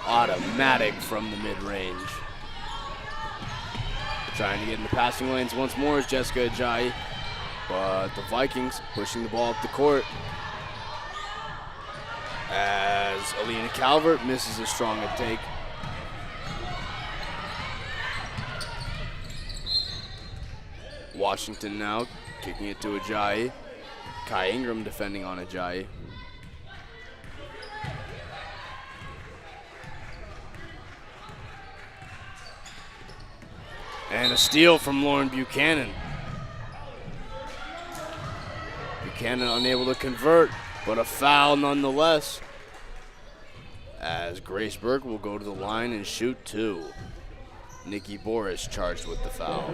Automatic from the mid-range. Trying to get in the passing lanes once more is Jessica Ajayi. But the Vikings pushing the ball up the court. As Alina Calvert misses a strong take. Washington now kicking it to Ajayi. Kai Ingram defending on Ajayi. And a steal from Lauren Buchanan. Buchanan unable to convert, but a foul nonetheless. As Grace Burke will go to the line and shoot two. Nikki Boris charged with the foul.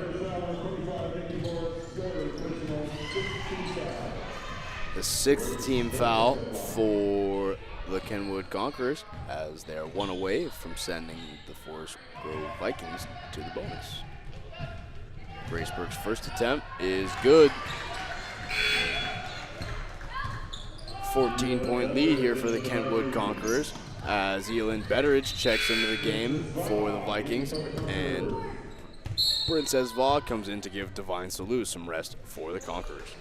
The sixth team foul for the Kentwood Conquerors, as they are one away from sending the Forest Grove Vikings to the bonus. Grace Burke's first attempt is good. 14-point lead here for the Kentwood Conquerors, as Elin Betteridge checks into the game for the Vikings, and Princess Vaugh comes in to give Divine Salou some rest for the Conquerors.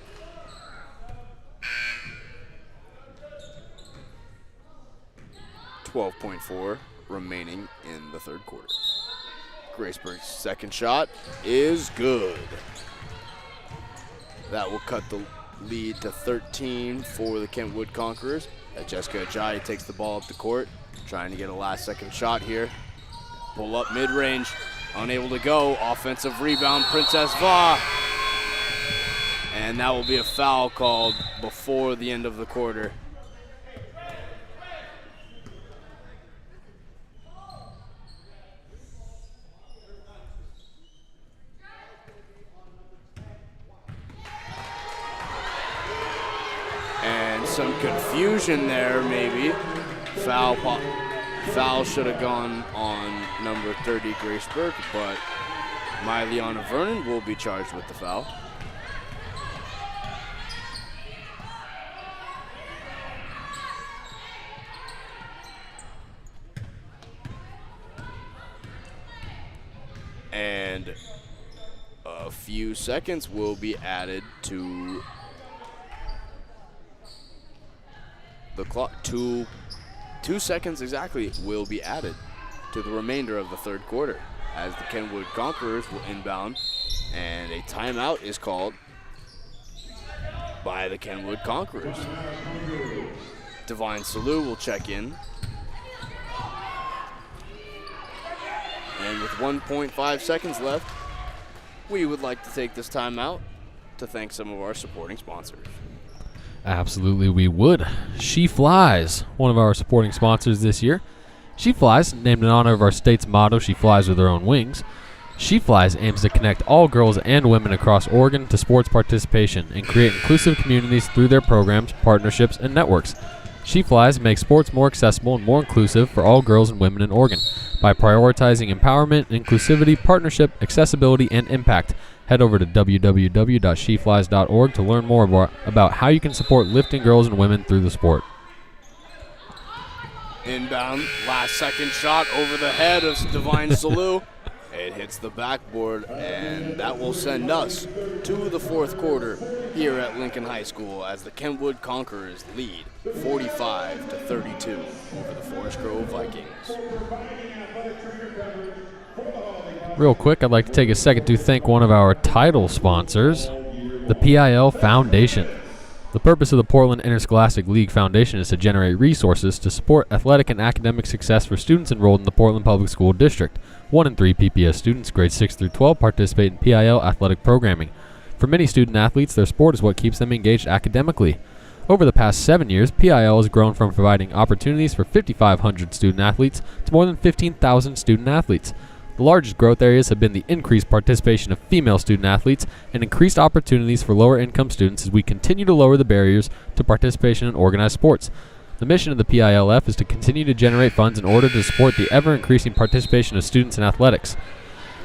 .4 remaining in the third quarter. Grace Burke's second shot is good. That will cut the lead to 13 for the Kentwood Conquerors. Jessica Ajayi takes the ball up the court, trying to get a last-second shot here. Pull up mid-range, unable to go. Offensive rebound, Princess Vaugh. And that will be a foul called before the end of the quarter. Some confusion there, maybe. Foul should have gone on number 30, Grace Burke, but Myliana Vernon will be charged with the foul. And a few seconds will be added to the clock. 2 seconds exactly will be added to the remainder of the third quarter, as the Kentwood Conquerors will inbound, and a timeout is called by the Kentwood Conquerors. Divine Salou will check in. And with 1.5 seconds left, we would like to take this timeout to thank some of our supporting sponsors. Absolutely, we would. She Flies, one of our supporting sponsors this year. She Flies, named in honor of our state's motto, She Flies with Her Own Wings. She Flies aims to connect all girls and women across Oregon to sports participation and create inclusive communities through their programs, partnerships, and networks. She Flies makes sports more accessible and more inclusive for all girls and women in Oregon by prioritizing empowerment, inclusivity, partnership, accessibility, and impact. Head over to www.sheflies.org to learn more about how you can support lifting girls and women through the sport. Inbound, last second shot over the head of Divine Salou. It hits the backboard, and that will send us to the fourth quarter here at Lincoln High School as the Kentwood Conquerors lead 45-32 over the Forest Grove Vikings. Real quick, I'd like to take a second to thank one of our title sponsors, the PIL Foundation. The purpose of the Portland Interscholastic League Foundation is to generate resources to support athletic and academic success for students enrolled in the Portland Public School District. 1 in 3 PPS students, grades 6 through 12, participate in PIL athletic programming. For many student athletes, their sport is what keeps them engaged academically. Over the past 7 years, PIL has grown from providing opportunities for 5,500 student athletes to more than 15,000 student athletes. The largest growth areas have been the increased participation of female student athletes and increased opportunities for lower-income students as we continue to lower the barriers to participation in organized sports. The mission of the PILF is to continue to generate funds in order to support the ever-increasing participation of students in athletics.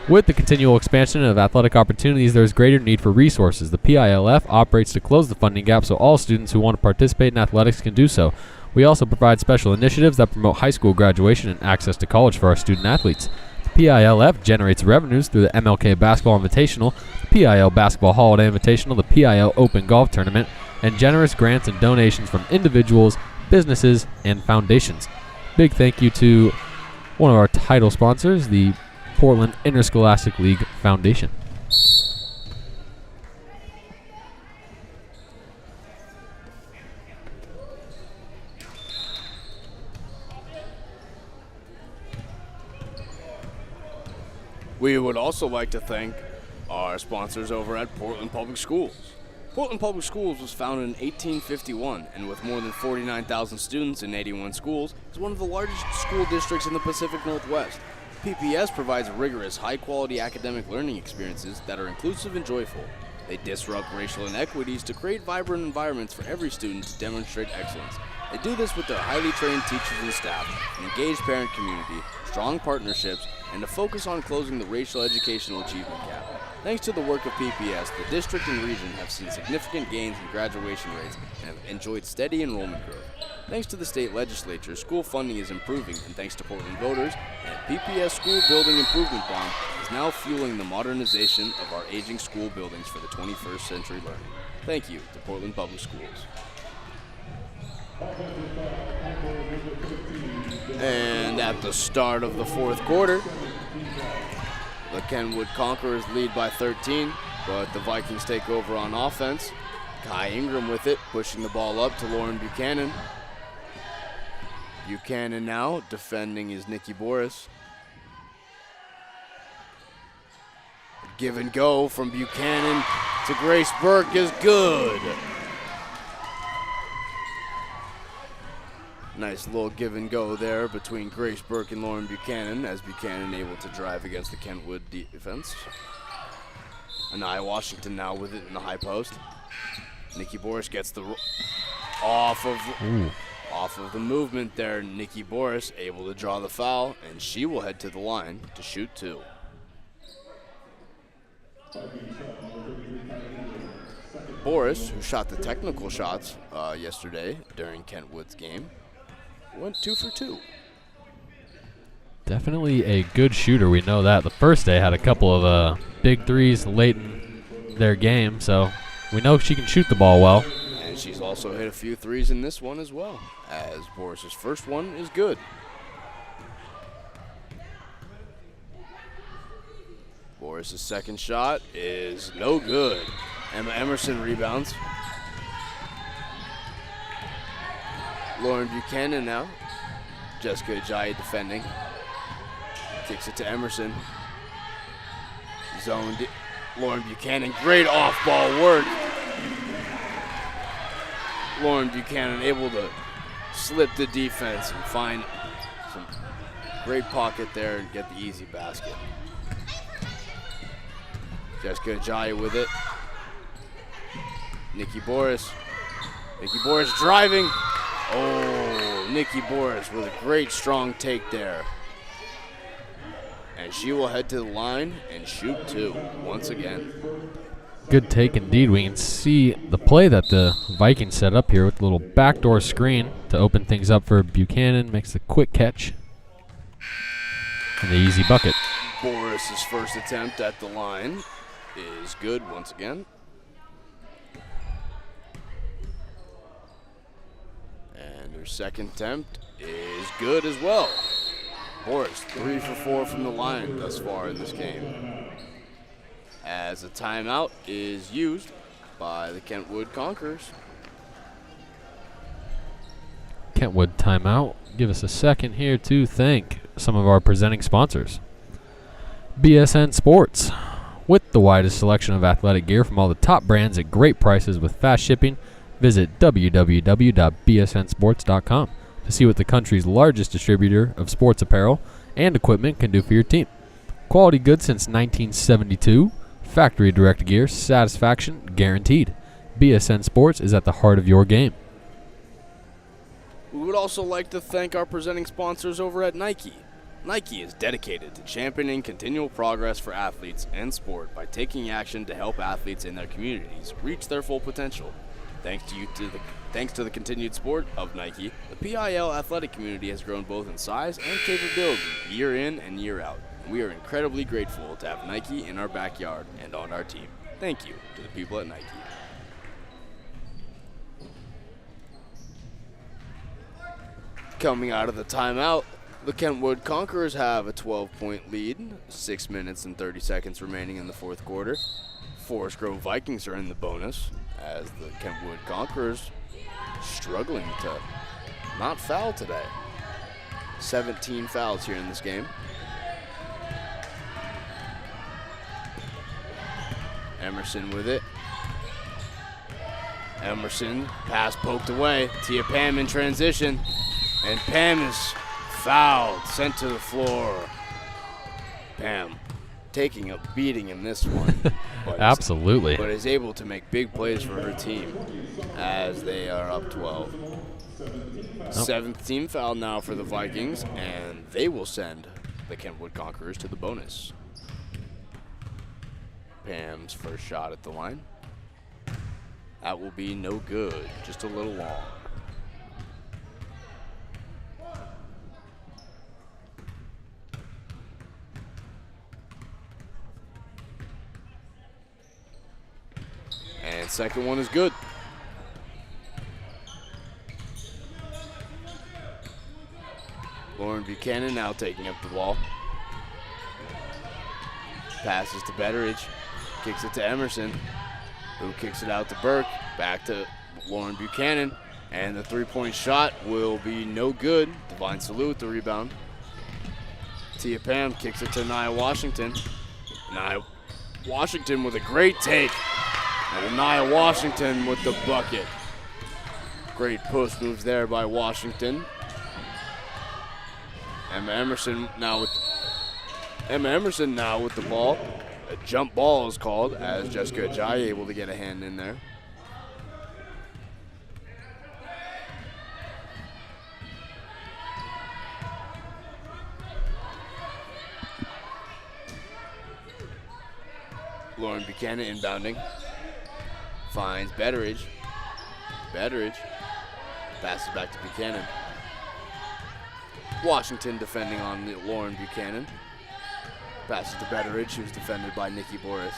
With the continual expansion of athletic opportunities, there is greater need for resources. The PILF operates to close the funding gap so all students who want to participate in athletics can do so. We also provide special initiatives that promote high school graduation and access to college for our student athletes. The PILF generates revenues through the MLK Basketball Invitational, the PIL Basketball Holiday Invitational, the PIL Open Golf Tournament, and generous grants and donations from individuals, businesses, and foundations. Big thank you to one of our title sponsors, the Portland Interscholastic League Foundation. We would also like to thank our sponsors over at Portland Public Schools. Portland Public Schools was founded in 1851, and with more than 49,000 students in 81 schools, is one of the largest school districts in the Pacific Northwest. PPS provides rigorous, high-quality academic learning experiences that are inclusive and joyful. They disrupt racial inequities to create vibrant environments for every student to demonstrate excellence. They do this with their highly trained teachers and staff, an engaged parent community, strong partnerships, and a focus on closing the racial educational achievement gap. Thanks to the work of PPS, the district and region have seen significant gains in graduation rates and have enjoyed steady enrollment growth. Thanks to the state legislature, school funding is improving, and thanks to Portland voters, and PPS School Building Improvement Bond is now fueling the modernization of our aging school buildings for the 21st century learning. Thank you to Portland Public Schools. And at the start of the fourth quarter, the Kentwood Conquerors lead by 13, but the Vikings take over on offense. Kai Ingram with it, pushing the ball up to Lauren Buchanan. Buchanan now defending is Nikki Boris. Give and go from Buchanan to Grace Burke is good. Nice little give and go there between Grace Burke and Lauren Buchanan, as Buchanan able to drive against the Kentwood defense. Anaya Washington now with it in the high post. Nikki Boris gets the off of the movement there. Nikki Boris able to draw the foul, and she will head to the line to shoot 2. Boris, who shot the technical shots yesterday during Kentwood's game, went 2 for 2. Definitely a good shooter, we know that. The first day had a couple of big threes late in their game, so we know she can shoot the ball well. And she's also hit a few threes in this one as well, as Boris's first one is good. Boris's second shot is no good. Emma Emerson rebounds. Lauren Buchanan now. Jessica Ajayi defending. Kicks it to Emerson. Zoned. Lauren Buchanan, great off-ball work. Lauren Buchanan able to slip the defense and find some great pocket there and get the easy basket. Jessica Ajayi with it. Nikki Boris. Nikki Boris driving. Oh, Nikki Boris with a great strong take there. And she will head to the line and shoot 2 once again. Good take indeed. We can see the play that the Vikings set up here with a little backdoor screen to open things up for Buchanan. Makes the quick catch and the easy bucket. Boris's first attempt at the line is good once again. And her second attempt is good as well. Boris 3 for 4 from the line thus far in this game. As a timeout is used by the Kentwood Conquerors. Kentwood timeout. Give us a second here to thank some of our presenting sponsors. BSN Sports. With the widest selection of athletic gear from all the top brands at great prices with fast shipping, visit www.bsnsports.com to see what the country's largest distributor of sports apparel and equipment can do for your team. Quality goods since 1972. Factory direct gear. Satisfaction guaranteed. BSN Sports is at the heart of your game. We would also like to thank our presenting sponsors over at Nike. Nike is dedicated to championing continual progress for athletes and sport by taking action to help athletes in their communities reach their full potential. Thanks to the continued support of Nike, the PIL athletic community has grown both in size and capability year in and year out. We are incredibly grateful to have Nike in our backyard and on our team. Thank you to the people at Nike. Coming out of the timeout, the Kentwood Conquerors have a 12-point lead, 6 minutes and 30 seconds remaining in the fourth quarter. Forest Grove Vikings are in the bonus as the Kentwood Conquerors struggling to not foul today. 17 fouls here in this game. Emerson with it. Emerson, pass poked away. Tia Pam in transition. And Pam is fouled, sent to the floor. Pam taking a beating in this one. Absolutely. But is able to make big plays for her team as they are up 12. Seventh team foul now for the Vikings, and they will send the Kentwood Conquerors to the bonus. Pam's first shot at the line. That will be no good, just a little long. And second one is good. Lauren Buchanan now taking up the ball. Passes to Betteridge. Kicks it to Emerson, who kicks it out to Burke. Back to Lauren Buchanan. And the three-point shot will be no good. Divine Salute with the rebound. Tia Pam kicks it to Nia Washington. Nia Washington with a great take. And Nia Washington with the bucket. Great post moves there by Washington. Emma Emerson now with the ball. A jump ball is called as Jessica Ajayi able to get a hand in there. Lauren Buchanan inbounding. Finds Betteridge. Betteridge passes back to Buchanan. Washington defending on Lauren Buchanan. Passes to Betteridge, who's defended by Nikki Boris.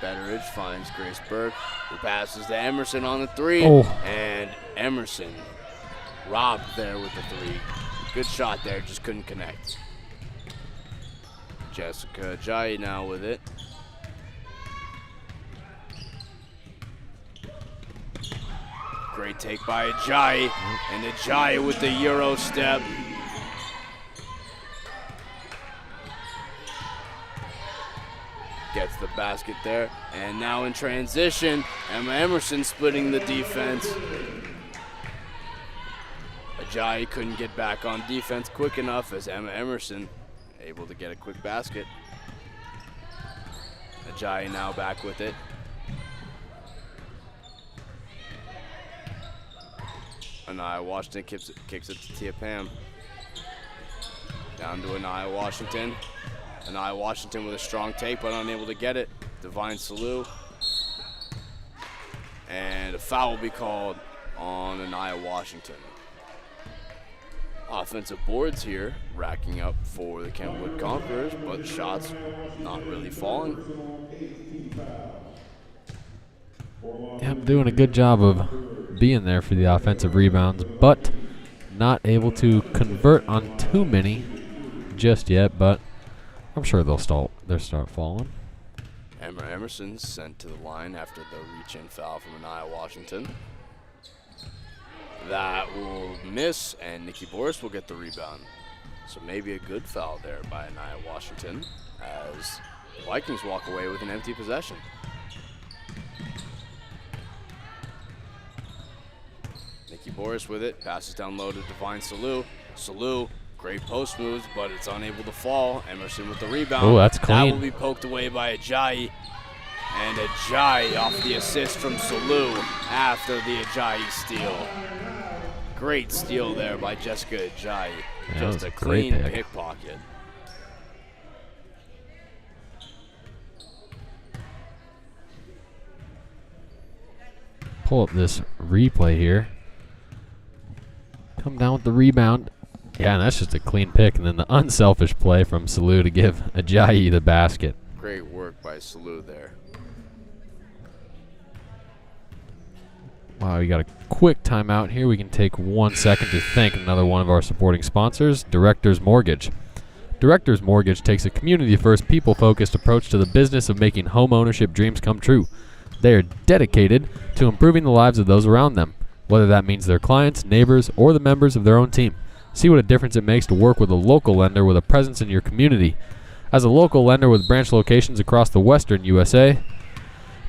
Betteridge finds Grace Burke, who passes to Emerson on the three. Oh. And Emerson robbed there with the three. Good shot there, just couldn't connect. Jessica Ajayi now with it. Great take by Ajayi, and Ajayi with the Euro step. Gets the basket there, and now in transition, Emma Emerson splitting the defense. Ajayi couldn't get back on defense quick enough as Emma Emerson able to get a quick basket. Ajayi now back with it. Ania Washington kicks it to Tia Pam. Down to Ania Washington. Ania Washington with a strong take, but unable to get it. Divine Salute. And a foul will be called on Ania Washington. Offensive boards here, racking up for the Kentwood Conquerors, but shots not really falling. Yep, doing a good job of being there for the offensive rebounds, but not able to convert on too many just yet, but I'm sure they'll start falling. Emma Emerson sent to the line after the reach-in foul from Ania Washington. That will miss, and Nikki Boris will get the rebound. So maybe a good foul there by Anaya Washington as the Vikings walk away with an empty possession. Nikki Boris with it, passes down low to Divine Salou. Salou, great post moves, but it's unable to fall. Emerson with the rebound. Oh, that's clean. That will be poked away by Ajayi. And Ajayi off the assist from Salou after the Ajayi steal. Great steal there by Jessica Ajayi. Yeah, Just a clean pickpocket. Pull up this replay here. Come down with the rebound. Yeah, and that's just a clean pick. And then the unselfish play from Salou to give Ajayi the basket. Great work by Salou there. Wow, we got a quick timeout here. We can take 1 second to thank another one of our supporting sponsors, Directors Mortgage. Directors Mortgage takes a community-first, people-focused approach to the business of making home ownership dreams come true. They are dedicated to improving the lives of those around them, whether that means their clients, neighbors, or the members of their own team. See what a difference it makes to work with a local lender with a presence in your community. As a local lender with branch locations across the western USA,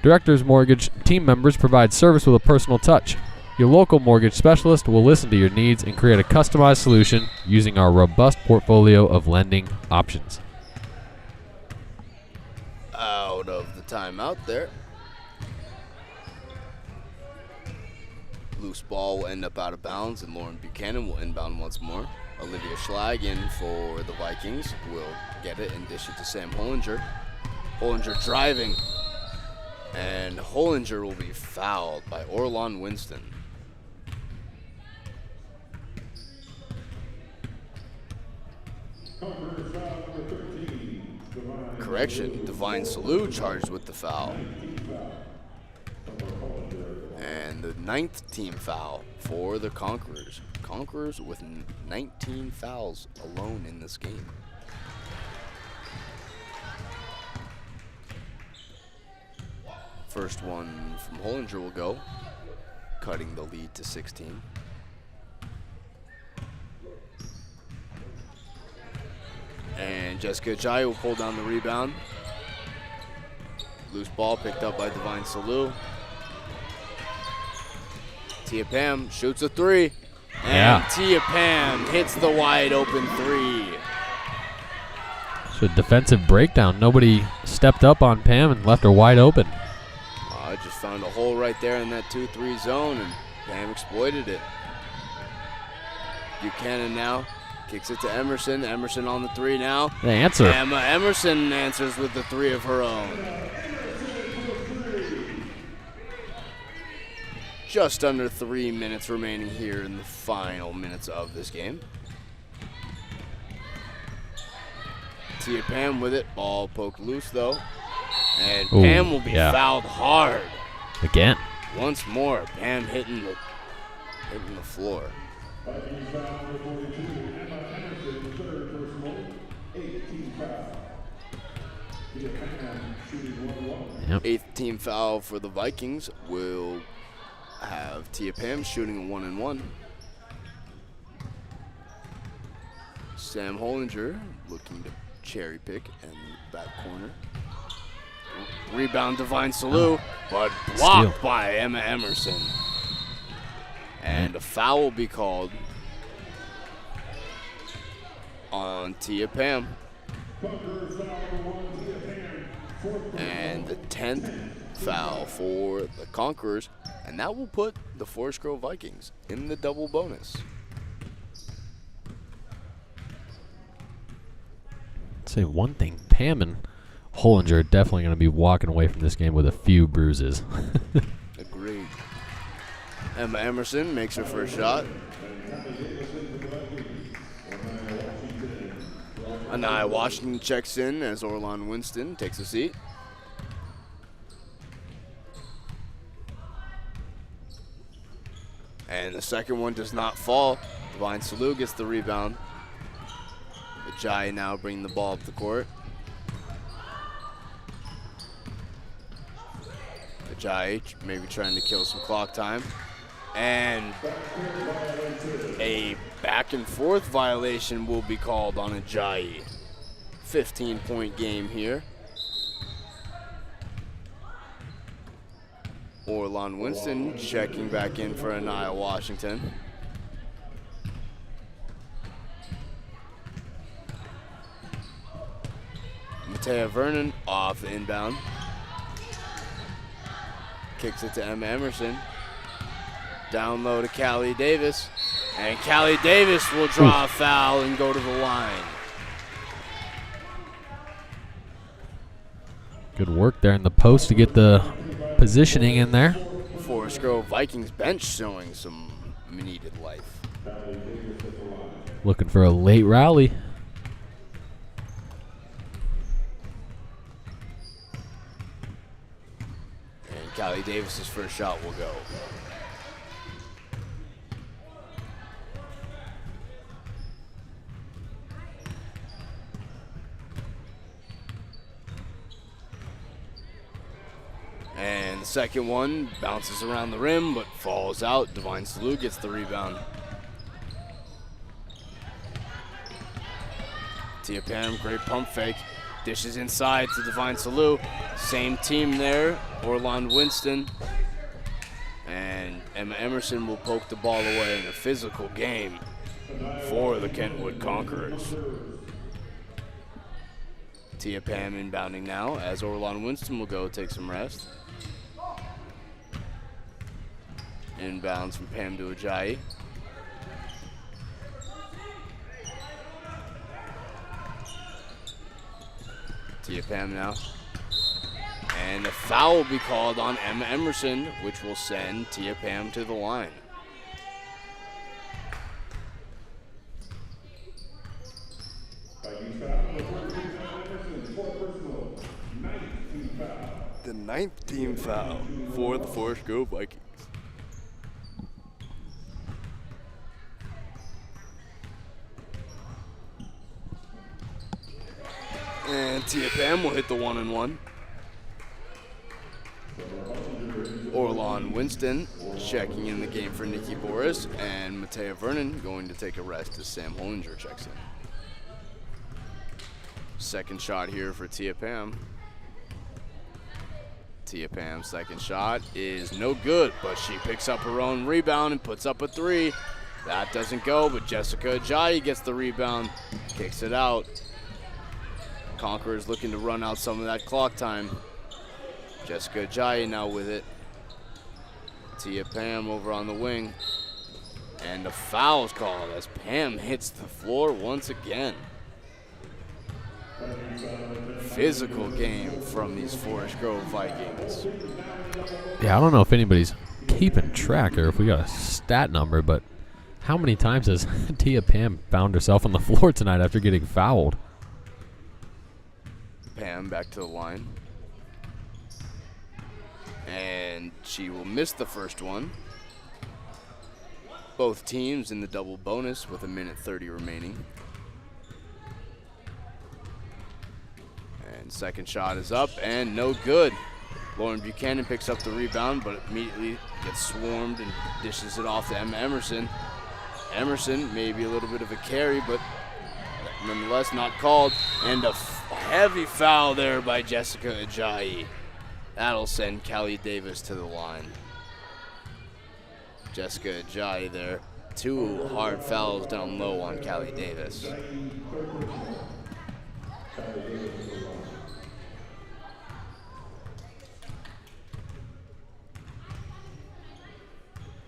Directors Mortgage team members provide service with a personal touch. Your local mortgage specialist will listen to your needs and create a customized solution using our robust portfolio of lending options. Out of the timeout there. Loose ball will end up out of bounds, and Lauren Buchanan will inbound once more. Olivia Schlag in for the Vikings will get it and dish it to Sam Hollinger. Hollinger driving. And Hollinger will be fouled by Orlon Winston. Correction, Divine Salou charged with the foul. And the 9th team foul for the Conquerors. Conquerors with 19 fouls alone in this game. First one from Hollinger will go, cutting the lead to 16. And Jessica Ajayi will pull down the rebound. Loose ball picked up by Divine Salou. Tia Pam shoots a three. And Tia Pam hits the wide open three. So defensive breakdown. Nobody stepped up on Pam and left her wide open. Just found a hole right there in that 2-3 zone, and Pam exploited it. Buchanan now kicks it to Emerson. Emerson on the three now. The answer. Emma Emerson answers with the three of her own. Just under 3 minutes remaining here in the final minutes of this game. Tia Pam with it. Ball poked loose, though. And Pam will be fouled hard. Again. Once more, Pam hitting the floor. Yep. 8th team foul for the Vikings will have Tia Pam shooting a 1-and-1. Sam Hollinger looking to cherry pick in the back corner. Rebound Divine Salou, but blocked by Emma Emerson. And a foul will be called on Tia Pam. And the 10th foul for the Conquerors, and that will put the Forest Grove Vikings in the double bonus. I'd say one thing, Pam and Hollinger are definitely going to be walking away from this game with a few bruises. Agreed. Emma Emerson makes her first shot. Anaya Washington checks in as Orlon Winston takes a seat. And the second one does not fall. Divine Salou gets the rebound. Ajayi now bringing the ball up the court. Ajayi maybe trying to kill some clock time. And a back and forth violation will be called on Ajayi. 15-point game here. Orlon Winston checking back in for Anaya Washington. Matea Vernon off the inbound. Kicks it to Emma Emerson. Down low to Callie Davis. And Callie Davis will draw a foul and go to the line. Good work there in the post to get the positioning in there. Forest Grove Vikings bench showing some needed life. Looking for a late rally. And Callie Davis's first shot will go. And the second one bounces around the rim but falls out. Divine Salou gets the rebound. Tia Pam, great pump fake. Dishes inside to Divine Salou. Same team there, Orlon Winston. And Emma Emerson will poke the ball away in a physical game for the Kentwood Conquerors. Tia Pam inbounding now as Orlon Winston will go take some rest. Inbounds from Pam to Ajayi. Tia Pam now. And a foul will be called on Emma Emerson, which will send Tia Pam to the line. The 9th team foul for the Forest Grove Vikings. And Tia Pam will hit the 1-and-1. Orlon Winston checking in the game for Nikki Boris, and Matea Vernon going to take a rest as Sam Hollinger checks in. Second shot here for Tia Pam. Tia Pam's second shot is no good, but she picks up her own rebound and puts up a 3. That doesn't go, but Jessica Ajayi gets the rebound, kicks it out. Conquerors looking to run out some of that clock time. Jessica Ajayi now with it. Tia Pam over on the wing. And the foul is called as Pam hits the floor once again. Physical game from these Forest Grove Vikings. Yeah, I don't know if anybody's keeping track or if we got a stat number, but how many times has Tia Pam found herself on the floor tonight after getting fouled? Pam back to the line. And she will miss the first one. Both teams in the double bonus with 1:30 remaining. And second shot is up and no good. Lauren Buchanan picks up the rebound, but immediately gets swarmed and dishes it off to Emma Emerson. Emerson, maybe a little bit of a carry, but nonetheless not called. And a heavy foul there by Jessica Ajayi. That'll send Callie Davis to the line. Jessica Ajayi there. 2 hard fouls down low on Callie Davis.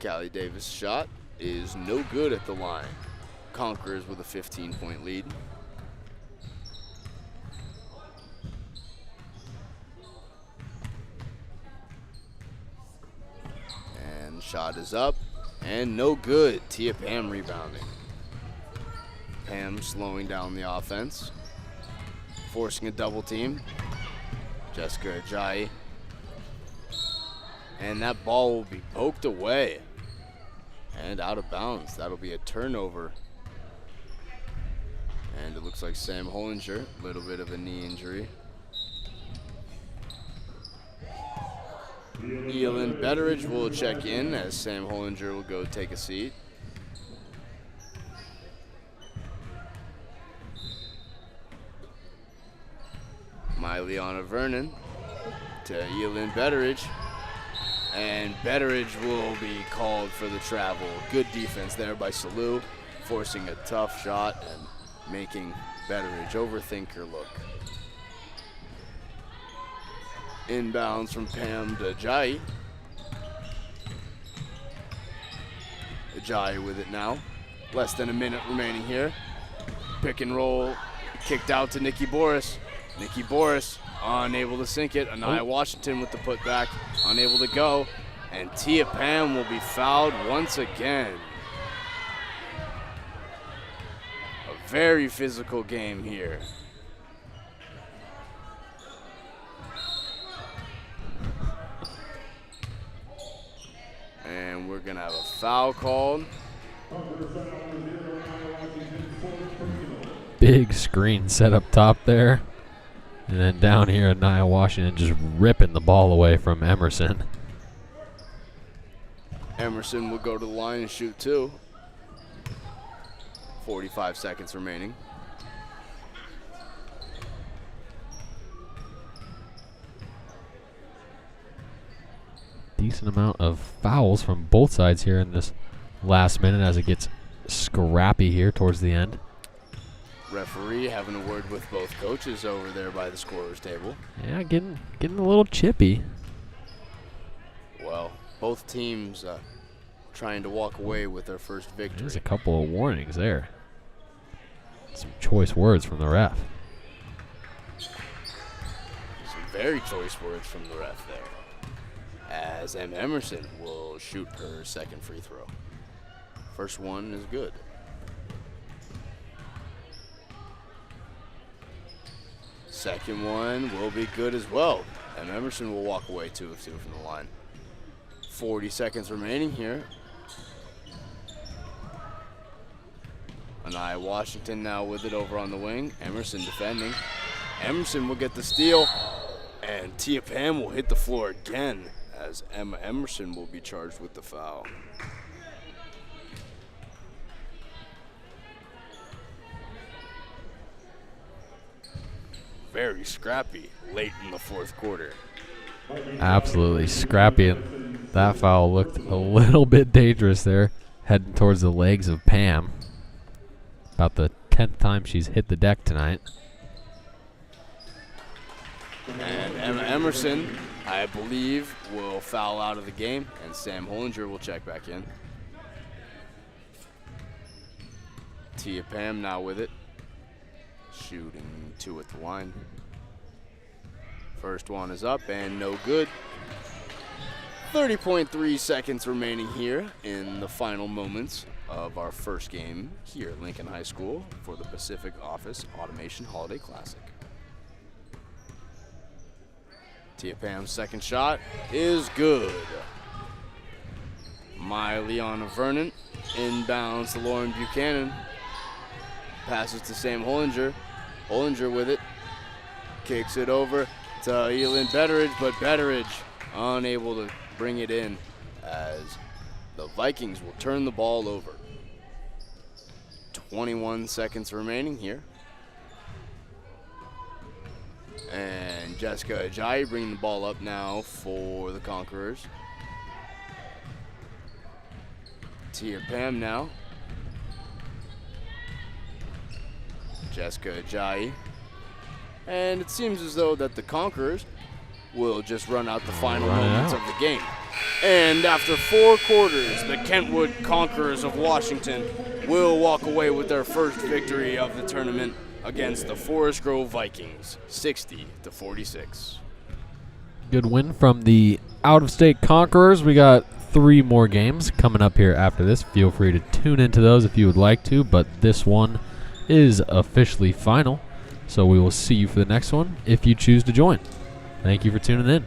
Callie Davis' shot is no good at the line. Conquerors with a 15-point lead. And shot is up and no good. Tia Pam rebounding. Pam slowing down the offense, forcing a double team. Jessica Ajayi. And that ball will be poked away and out of bounds. That'll be a turnover. And it looks like Sam Hollinger, a little bit of a knee injury. Elin Betteridge will check in as Sam Hollinger will go take a seat. Myliana Vernon to Elin Betteridge. And Betteridge will be called for the travel. Good defense there by Salou, forcing a tough shot and making Betteridge overthink her look. Inbounds from Pam to Ajayi. Ajayi with it now. Less than a minute remaining here. Pick and roll, kicked out to Nikki Boris. Nikki Boris unable to sink it. Anaya Washington with the putback, unable to go. And Tia Pam will be fouled once again. A very physical game here. And we're going to have a foul called. Big screen set up top there. And then down here, Anaya Washington just ripping the ball away from Emerson. Emerson will go to the line and shoot two. 45 seconds remaining. Decent amount of fouls from both sides here in this last minute as it gets scrappy here towards the end. Referee having a word with both coaches over there by the scorer's table. Yeah, getting a little chippy. Well, both teams trying to walk away with their first victory. There's a couple of warnings there. Some choice words from the ref. Some very choice words from the ref there. As Emma Emerson will shoot her second free throw. First one is good. Second one will be good as well. And Emerson will walk away 2 of 2 from the line. 40 seconds remaining here. Anaya Washington now with it over on the wing. Emerson defending. Emerson will get the steal. And Tia Pam will hit the floor again as Emma Emerson will be charged with the foul. Very scrappy late in the fourth quarter. Absolutely scrappy, and that foul looked a little bit dangerous there, heading towards the legs of Pam. About the 10th time she's hit the deck tonight. And Emma Emerson, I believe, will foul out of the game, and Sam Hollinger will check back in. Tia Pam now with it. Shooting 2 at the line. First one is up and no good. 30.3 seconds remaining here in the final moments of our first game here at Lincoln High School for the Pacific Office Automation Holiday Classic. Tia Pam's second shot is good. Myliana Vernon inbounds to Lauren Buchanan. Passes to Sam Hollinger. Hollinger with it. Kicks it over to Elin Betteridge, but Betteridge unable to bring it in as the Vikings will turn the ball over. 21 seconds remaining here. And Jessica Ajayi bringing the ball up now for the Conquerors. Tia Pam now. Jessica Ajayi. And it seems as though that the Conquerors will just run out the final moments of the game. And after 4 quarters, the Kentwood Conquerors of Washington will walk away with their first victory of the tournament against the Forest Grove Vikings, 60-46. Good win from the out-of-state Conquerors. We got 3 more games coming up here after this. Feel free to tune into those if you would like to, but this one is officially final. So we will see you for the next one if you choose to join. Thank you for tuning in.